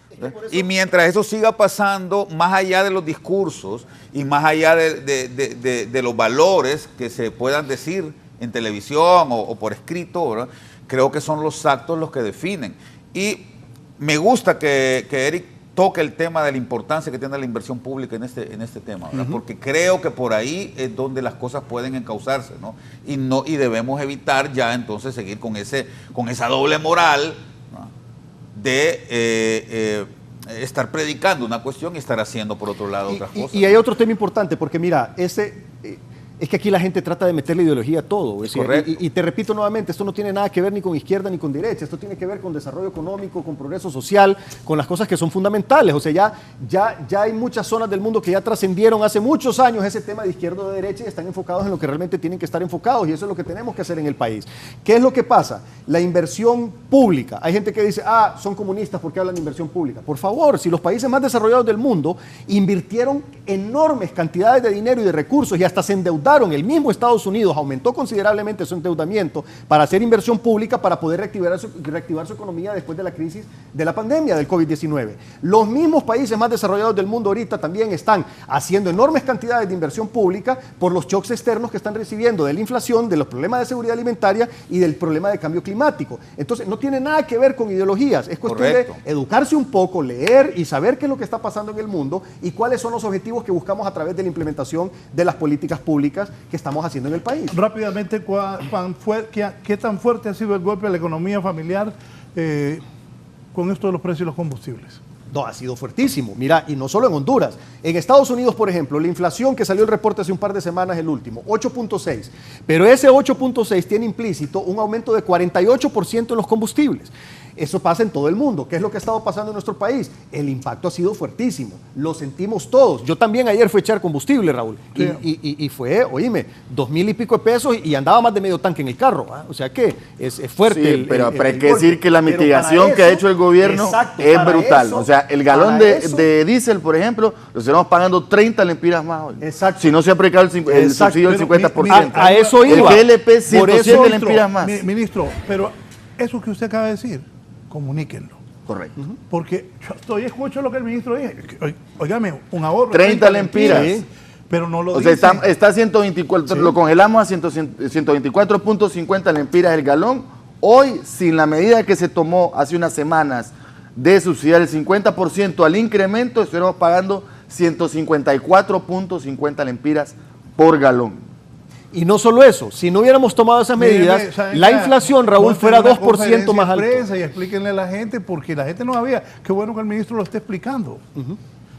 F: y mientras eso siga pasando, más allá de los discursos y más allá de los valores que se puedan decir en televisión o por escrito, ¿verdad? Creo que son los actos los que definen. Y me gusta que Eric toque el tema de la importancia que tiene la inversión pública en este tema, ¿verdad? Porque creo que por ahí es donde las cosas pueden encauzarse, ¿no? Y debemos evitar ya entonces seguir con esa doble moral, ¿no? De estar predicando una cuestión y estar haciendo por otro lado otras cosas.
E: Y hay otro tema importante, porque mira, es que aquí la gente trata de meterle ideología a todo. Y te repito nuevamente, esto no tiene nada que ver ni con izquierda ni con derecha, esto tiene que ver con desarrollo económico, con progreso social, con las cosas que son fundamentales. O sea, ya hay muchas zonas del mundo que ya trascendieron hace muchos años ese tema de izquierda o de derecha y están enfocados en lo que realmente tienen que estar enfocados, y eso es lo que tenemos que hacer en el país. ¿Qué es lo que pasa? La inversión pública. Hay gente que dice, son comunistas porque hablan de inversión pública. Por favor, si los países más desarrollados del mundo invirtieron enormes cantidades de dinero y de recursos y hasta se endeudaron, el mismo Estados Unidos aumentó considerablemente su endeudamiento para hacer inversión pública para poder reactivar su economía después de la crisis de la pandemia del COVID-19. Los mismos países más desarrollados del mundo ahorita también están haciendo enormes cantidades de inversión pública por los shocks externos que están recibiendo de la inflación, de los problemas de seguridad alimentaria y del problema de cambio climático. Entonces, no tiene nada que ver con ideologías, es cuestión de educarse un poco, leer y saber qué es lo que está pasando en el mundo y cuáles son los objetivos que buscamos a través de la implementación de las políticas públicas que estamos haciendo en el país.
C: Rápidamente, ¿qué tan fuerte ha sido el golpe a la economía familiar con esto de los precios de los combustibles?
E: No, ha sido fuertísimo. Mira, y no solo en Honduras. En Estados Unidos, por ejemplo, la inflación que salió el reporte hace un par de semanas, el último, 8.6. Pero ese 8.6 tiene implícito un aumento de 48% en los combustibles. Eso pasa en todo el mundo. ¿Qué es lo que ha estado pasando en nuestro país? El impacto ha sido fuertísimo. Lo sentimos todos. Yo también ayer fui a echar combustible, Raúl. Sí. Y fue, oíme, 2,000 y pico de pesos y andaba más de medio tanque en el carro. ¿Eh? O sea que es fuerte.
D: Sí, pero hay que decir que la mitigación que ha hecho el gobierno es brutal. O sea, el galón de diésel, por ejemplo, lo estamos pagando 30 lempiras más hoy. Exacto. Si no se ha aplicado el subsidio del 50%.
E: A eso iba.
D: El GLP 107 lempiras más.
C: Ministro, pero eso que usted acaba de decir, comuníquenlo.
D: Correcto.
C: Porque yo escucho lo que el ministro dice. Óigame, un ahorro.
D: 30 lempiras.
C: Sí, pero no lo
D: dice. O sea, está 124, sí. Lo congelamos a 124.50 lempiras el galón. Hoy, sin la medida que se tomó hace unas semanas de subsidiar el 50% al incremento, estamos pagando 154.50 lempiras por galón.
E: Y no solo eso, si no hubiéramos tomado esas medidas, la inflación, Raúl, fuera 2% más alta.
C: Y explíquenle a la gente, porque la gente no sabía. Qué bueno que el ministro lo esté explicando.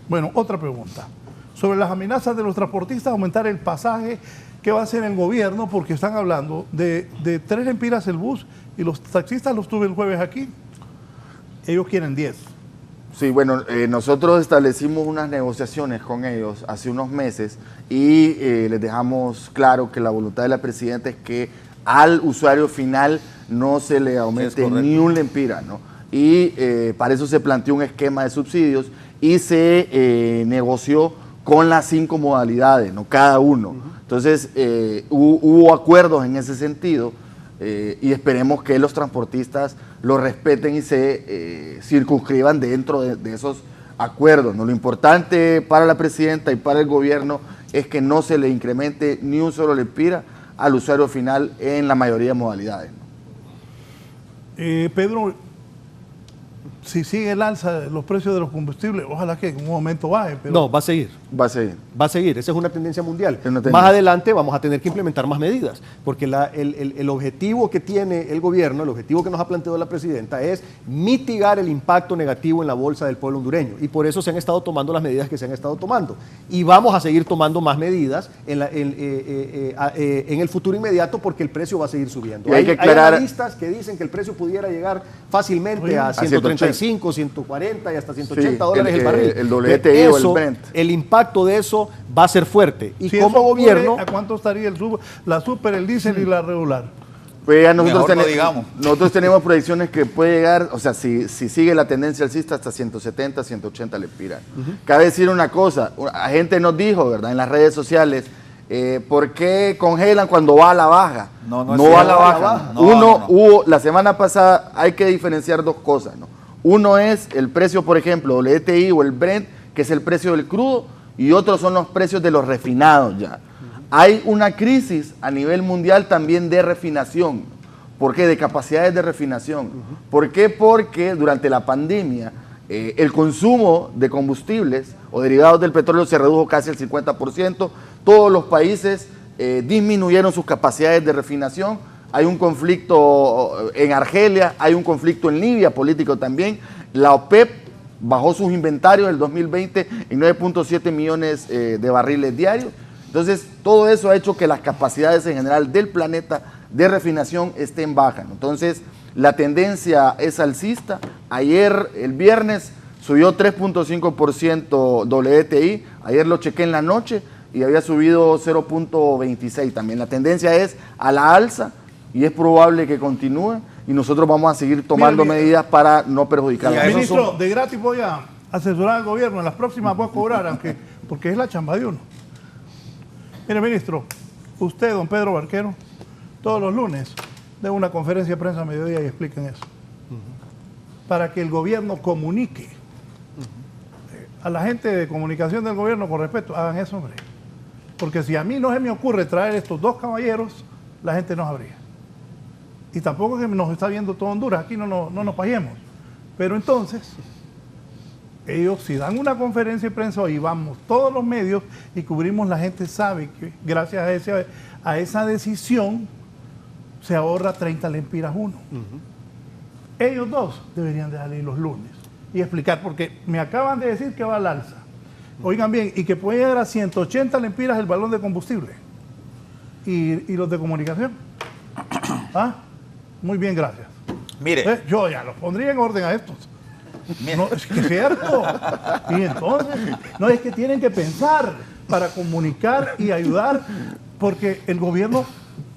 C: Bueno, otra pregunta. Sobre las amenazas de los transportistas, aumentar el pasaje, ¿qué va a hacer el gobierno? Porque están hablando de 3 lempiras el bus, y los taxistas los tuve el jueves aquí. Ellos quieren 10.
D: Sí, bueno, nosotros establecimos unas negociaciones con ellos hace unos meses y les dejamos claro que la voluntad de la presidenta es que al usuario final no se le aumente ni un lempira, ¿no? Y para eso se planteó un esquema de subsidios y se negoció con las 5 modalidades, ¿no? Cada uno. Entonces, hubo acuerdos en ese sentido y esperemos que los transportistas lo respeten y se circunscriban dentro de esos acuerdos, ¿no? Lo importante para la presidenta y para el gobierno es que no se le incremente ni un solo lempira al usuario final en la mayoría de modalidades, ¿no?
C: Pedro, si sigue el alza de los precios de los combustibles, ojalá que en un momento baje. Pero
E: No, va a seguir.
D: Va a seguir.
E: Va a seguir, esa es una tendencia mundial.
D: Es una tendencia.
E: Más adelante vamos a tener que implementar más medidas, porque el objetivo que tiene el gobierno, el objetivo que nos ha planteado la presidenta es mitigar el impacto negativo en la bolsa del pueblo hondureño, y por eso se han estado tomando las medidas que se han estado tomando. Y vamos a seguir tomando más medidas en el futuro inmediato, porque el precio va a seguir subiendo.
D: Y hay que aclarar,
E: hay analistas que dicen que el precio pudiera llegar fácilmente a 135, 140 y hasta 180 dólares el barril.
D: El WTI o el Brent.
E: El impacto de eso va a ser fuerte. Y
C: si
E: como
C: eso ocurre,
E: gobierno...
C: ¿a cuánto estaría la super, el diésel y la regular?
D: Pues ya nosotros,
F: Mejor no digamos.
D: nosotros tenemos proyecciones que puede llegar, o sea, si sigue la tendencia alcista, hasta 170, 180 lempiras. Cabe decir una cosa, la gente nos dijo, ¿verdad?, en las redes sociales, ¿por qué congelan cuando va a la baja?
F: No
D: va a la baja. Hubo, la semana pasada, hay que diferenciar dos cosas, ¿no? Uno es el precio, por ejemplo, WTI o el Brent, que es el precio del crudo, y otros son los precios de los refinados ya. Hay una crisis a nivel mundial también de refinación. ¿Por qué? De capacidades de refinación. ¿Por qué? Porque durante la pandemia el consumo de combustibles o derivados del petróleo se redujo casi el 50%. Todos los países disminuyeron sus capacidades de refinación. Hay un conflicto en Argelia, hay un conflicto en Libia, político también. La OPEP bajó sus inventarios el 2020 en 9.7 millones de barriles diarios. Entonces, todo eso ha hecho que las capacidades en general del planeta de refinación estén bajas, ¿no? Entonces, la tendencia es alcista. Ayer, el viernes, subió 3.5% WTI. Ayer lo chequé en la noche y había subido 0.26 también. La tendencia es a la alza y es probable que continúe. Y nosotros vamos a seguir tomando medidas para no perjudicar a la
C: Ministro, de gratis voy a asesorar al gobierno. En las próximas voy a cobrar, porque es la chamba de uno. Mire, ministro, usted, don Pedro Barquero, todos los lunes de una conferencia de prensa a mediodía y expliquen eso. Para que el gobierno comunique a la gente de comunicación del gobierno con respeto, hagan eso, hombre. Porque si a mí no se me ocurre traer estos dos caballeros, la gente no sabría. Y tampoco es que nos está viendo todo Honduras, aquí no nos paguemos. Pero entonces, ellos si dan una conferencia de prensa y vamos todos los medios y cubrimos, la gente sabe que gracias a esa decisión se ahorra 30 lempiras uno. Ellos dos deberían de salir los lunes y explicar, porque me acaban de decir que va al alza. Oigan bien, y que puede llegar a 180 lempiras el balón de combustible. ¿Y los de comunicación? ¿Ah? Muy bien, gracias.
F: Mire.
C: Yo ya los pondría en orden a estos. No, es que es cierto. Y entonces, no es que tienen que pensar para comunicar y ayudar, porque el gobierno,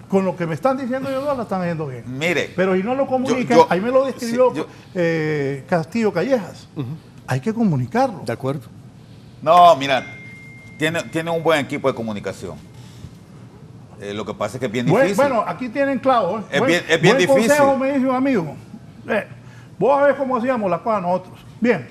C: con lo que me están diciendo ellos dos, la están haciendo bien.
F: Mire.
C: Pero y no lo comunican, ahí me lo describió Castillo Callejas. Hay que comunicarlo.
E: De acuerdo.
F: No, mira, tiene un buen equipo de comunicación. Lo que pasa es que es bien difícil.
C: Bueno, aquí tienen clavo.
F: Es bien difícil.
C: Consejo me dice un amigo. Vos a ver cómo hacíamos las cosas nosotros. Bien,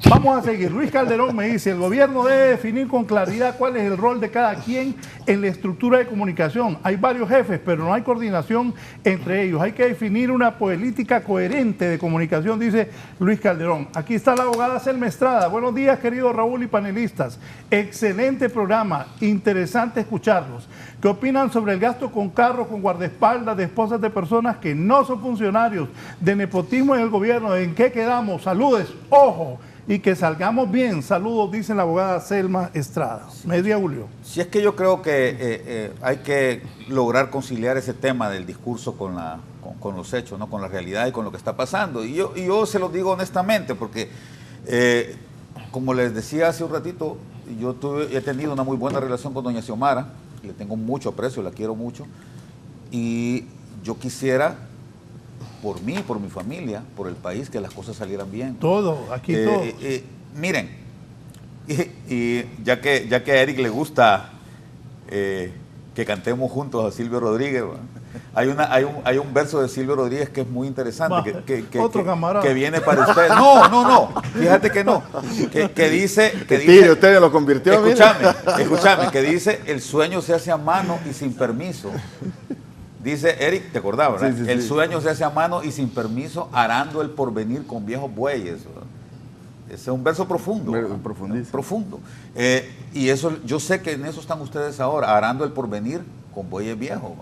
C: Vamos a seguir. Luis Calderón me dice, el gobierno debe definir con claridad cuál es el rol de cada quien en la estructura de comunicación. Hay varios jefes, pero no hay coordinación entre ellos. Hay que definir una política coherente de comunicación, dice Luis Calderón. Aquí está la abogada Selma Estrada. Buenos días, querido Raúl y panelistas. Excelente programa, interesante escucharlos. ¿Qué opinan sobre el gasto con carros, con guardaespaldas de esposas de personas que no son funcionarios, de nepotismo en el gobierno? ¿En qué quedamos? Saludes, ojo, y que salgamos bien. Saludos, dice la abogada Selma Estrada. Media Julio.
F: Si es que yo creo que hay que lograr conciliar ese tema del discurso con los hechos, ¿no? Con la realidad y con lo que está pasando. Y yo se lo digo honestamente, porque como les decía hace un ratito, he tenido una muy buena relación con doña Xiomara, le tengo mucho aprecio, la quiero mucho, y yo quisiera, por mí, por mi familia, por el país, que las cosas salieran bien.
C: Todo, aquí todo.
F: Miren, y ya que a Eric le gusta que cantemos juntos a Silvio Rodríguez, hay un verso de Silvio Rodríguez que es muy interesante,
C: otro camarada
F: que viene para ustedes. No, fíjate que no, que dice...
D: usted ya lo convirtió.
F: Escúchame, que dice, el sueño se hace a mano y sin permiso. Dice Eric, ¿te acordabas? Sí, el sueño se hace a mano y sin permiso, arando el porvenir con viejos bueyes. Ese es un verso profundo. Profundo. Y eso, yo sé que en eso están ustedes ahora, arando el porvenir con bueyes viejos.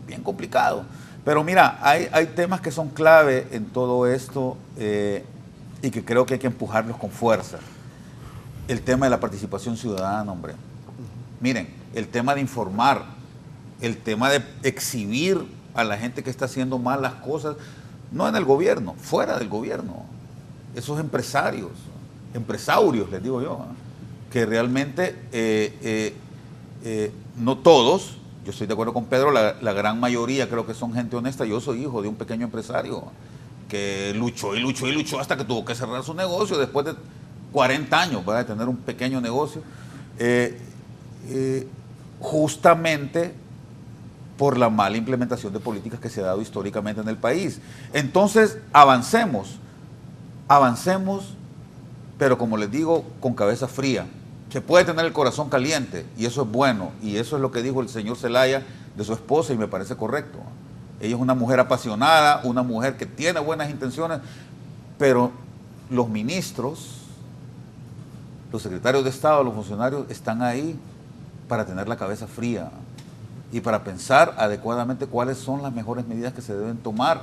F: Bien complicado. Pero mira, hay temas que son clave en todo esto y que creo que hay que empujarlos con fuerza. El tema de la participación ciudadana, hombre. Miren, el tema de informar, el tema de exhibir a la gente que está haciendo mal las cosas, no en el gobierno, fuera del gobierno. Esos empresarios, les digo yo, que realmente no todos, yo estoy de acuerdo con Pedro, la gran mayoría creo que son gente honesta. Yo soy hijo de un pequeño empresario que luchó hasta que tuvo que cerrar su negocio después de 40 años para tener un pequeño negocio, justamente por la mala implementación de políticas que se ha dado históricamente en el país. Entonces, avancemos, pero como les digo, con cabeza fría. Se puede tener el corazón caliente, y eso es bueno, y eso es lo que dijo el señor Zelaya de su esposa, y me parece correcto. Ella es una mujer apasionada, una mujer que tiene buenas intenciones, pero los ministros, los secretarios de Estado, los funcionarios, están ahí para tener la cabeza fría y para pensar adecuadamente cuáles son las mejores medidas que se deben tomar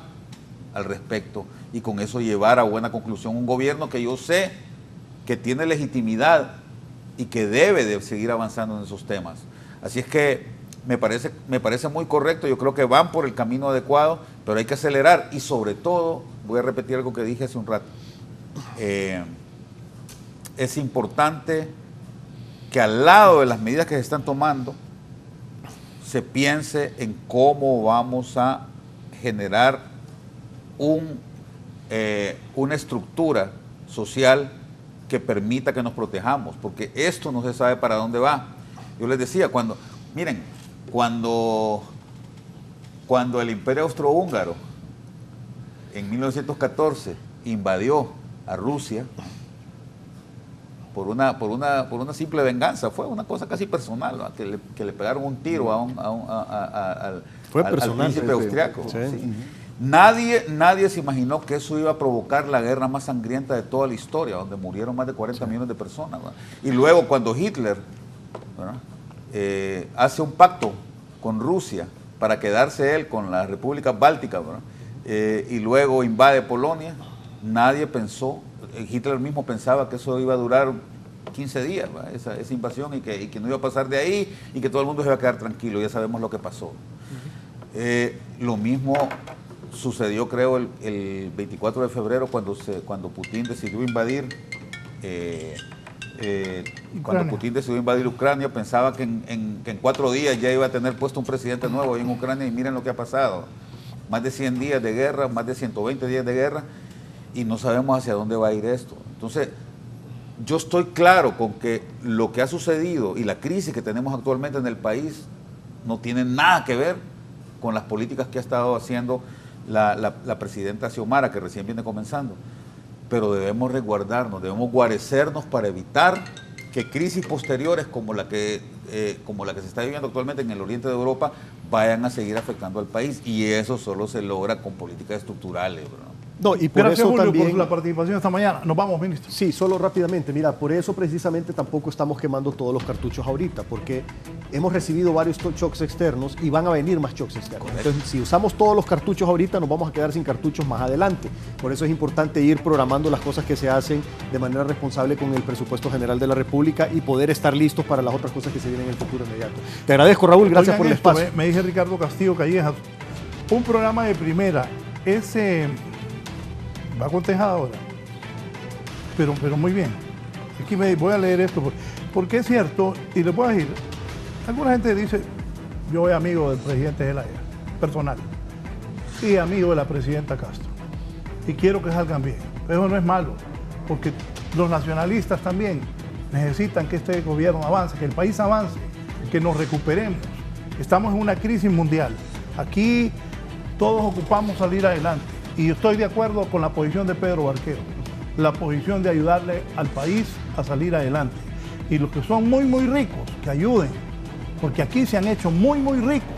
F: al respecto, y con eso llevar a buena conclusión un gobierno que yo sé que tiene legitimidad y que debe de seguir avanzando en esos temas. Así es que me parece muy correcto. Yo creo que van por el camino adecuado, pero hay que acelerar, y sobre todo, voy a repetir algo que dije hace un rato, es importante que al lado de las medidas que se están tomando se piense en cómo vamos a generar una estructura social que permita que nos protejamos, porque esto no se sabe para dónde va. Yo les decía, cuando el Imperio Austrohúngaro en 1914 invadió a Rusia por una simple venganza, fue una cosa casi personal, ¿no? que le pegaron un tiro al príncipe austriaco. Sí. Sí. Nadie se imaginó que eso iba a provocar la guerra más sangrienta de toda la historia, donde murieron más de 40 millones de personas, ¿verdad? Y luego cuando Hitler hace un pacto con Rusia para quedarse él con las repúblicas bálticas, y luego invade Polonia, nadie pensó, Hitler mismo pensaba que eso iba a durar 15 días, esa invasión, y que no iba a pasar de ahí, y que todo el mundo se iba a quedar tranquilo. Ya sabemos lo que pasó. Lo mismo sucedió, creo, el 24 de febrero cuando Putin decidió invadir Ucrania. Pensaba que en 4 días ya iba a tener puesto un presidente nuevo ahí en Ucrania, y miren lo que ha pasado. Más de 100 días de guerra, más de 120 días de guerra, y no sabemos hacia dónde va a ir esto. Entonces, yo estoy claro con que lo que ha sucedido y la crisis que tenemos actualmente en el país no tiene nada que ver con las políticas que ha estado haciendo la presidenta Xiomara, que recién viene comenzando. pero debemos resguardarnos, debemos guarecernos para evitar que crisis posteriores como la que se está viviendo actualmente en el oriente de Europa vayan a seguir afectando al país, y eso solo se logra con políticas estructurales, ¿verdad?
E: No, y por
C: Gracias,
E: eso
C: Julio,
E: también,
C: por la participación esta mañana. Nos vamos, ministro.
E: Sí, solo rápidamente. Mira, por eso precisamente tampoco estamos quemando todos los cartuchos ahorita, porque hemos recibido varios shocks externos y van a venir más shocks externos. Entonces, si usamos todos los cartuchos ahorita, nos vamos a quedar sin cartuchos más adelante. Por eso es importante ir programando las cosas que se hacen de manera responsable con el presupuesto general de la República y poder estar listos para las otras cosas que se vienen en el futuro inmediato. Te agradezco, Raúl, gracias
C: Oigan
E: por el
C: esto,
E: espacio.
C: me dice Ricardo Castillo Callejas, un programa de primera, ese va a contestar ahora, pero muy bien. Aquí voy a leer esto, porque es cierto, y le voy a decir, alguna gente dice, yo soy amigo del presidente Zelaya, personal, y amigo de la presidenta Castro, y quiero que salgan bien. Eso no es malo, porque los nacionalistas también necesitan que este gobierno avance, que el país avance, que nos recuperemos. Estamos en una crisis mundial. Aquí todos ocupamos salir adelante. Y estoy de acuerdo con la posición de Pedro Barquero, la posición de ayudarle al país a salir adelante. Y los que son muy ricos, que ayuden, porque aquí se han hecho muy ricos,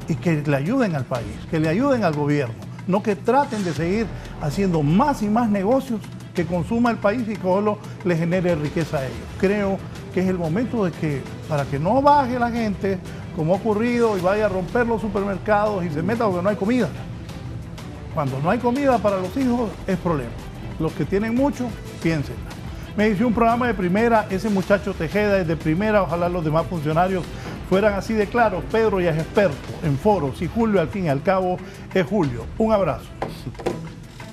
C: y que le ayuden al país, que le ayuden al gobierno, no que traten de seguir haciendo más y más negocios que consuma el país y que solo le genere riqueza a ellos. Creo que es el momento de que, para que no baje la gente, como ha ocurrido, y vaya a romper los supermercados y se meta porque no hay comida. Cuando no hay comida para los hijos es problema. Los que tienen mucho, piensen. Me hizo un programa de primera, ese muchacho Tejeda es de primera, ojalá los demás funcionarios fueran así de claros. Pedro ya es experto en foros y Julio al fin y al cabo es Julio. Un abrazo.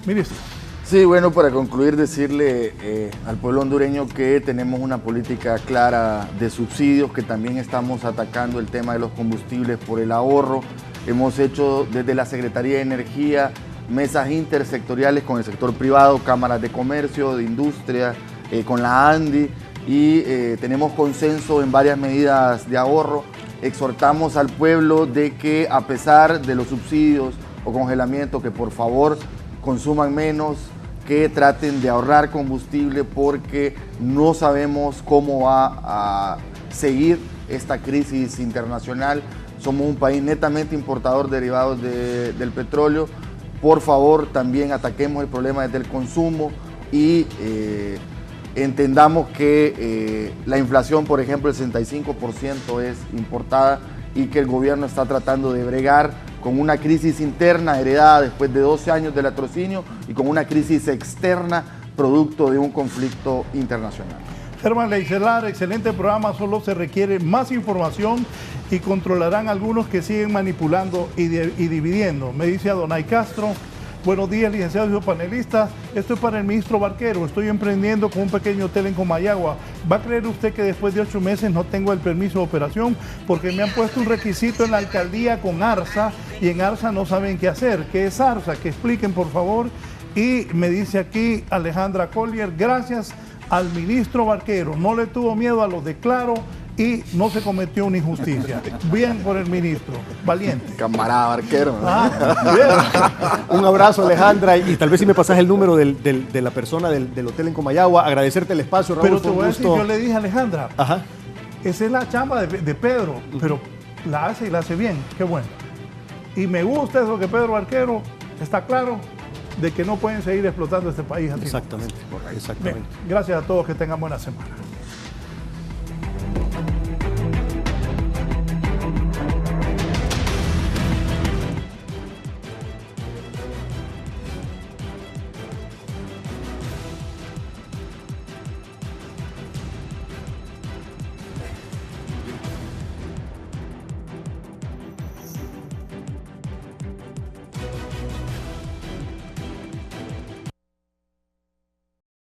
C: Ministro.
D: Sí, bueno, para concluir decirle al pueblo hondureño que tenemos una política clara de subsidios, que también estamos atacando el tema de los combustibles por el ahorro. Hemos hecho desde la Secretaría de Energía mesas intersectoriales con el sector privado, cámaras de comercio, de industria, con la ANDI, y tenemos consenso en varias medidas de ahorro. Exhortamos al pueblo de que, a pesar de los subsidios o congelamiento, que por favor consuman menos, que traten de ahorrar combustible, porque no sabemos cómo va a seguir esta crisis internacional. Somos un país netamente importador de derivados del petróleo. Por favor, también ataquemos el problema desde el consumo y entendamos que la inflación, por ejemplo, el 65% es importada, y que el gobierno está tratando de bregar con una crisis interna heredada después de 12 años de latrocinio y con una crisis externa producto de un conflicto internacional.
C: Germán Leicelar, excelente programa, solo se requiere más información y controlarán algunos que siguen manipulando y dividiendo. Me dice Adonai Castro, buenos días licenciados y panelistas, esto es para el ministro Barquero, estoy emprendiendo con un pequeño hotel en Comayagua. ¿Va a creer usted que después de 8 meses no tengo el permiso de operación? Porque me han puesto un requisito en la alcaldía con ARSA y en ARSA no saben qué hacer. ¿Qué es ARSA? Que expliquen por favor. Y me dice aquí Alejandra Collier, gracias al ministro Barquero, no le tuvo miedo a los de Claro y no se cometió una injusticia. Bien por el ministro, valiente.
D: Camarada Barquero.
E: Un abrazo, Alejandra, y tal vez si me pasas el número de la persona del hotel en Comayagua, agradecerte el espacio, Raúl.
C: Pero te voy a decir, yo le dije a Alejandra,
E: ajá,
C: esa es la chamba de Pedro, pero la hace y la hace bien, qué bueno. Y me gusta eso que Pedro Barquero está claro de que no pueden seguir explotando este país así.
E: Exactamente, exactamente.
C: Bien, gracias a todos, que tengan buena semana.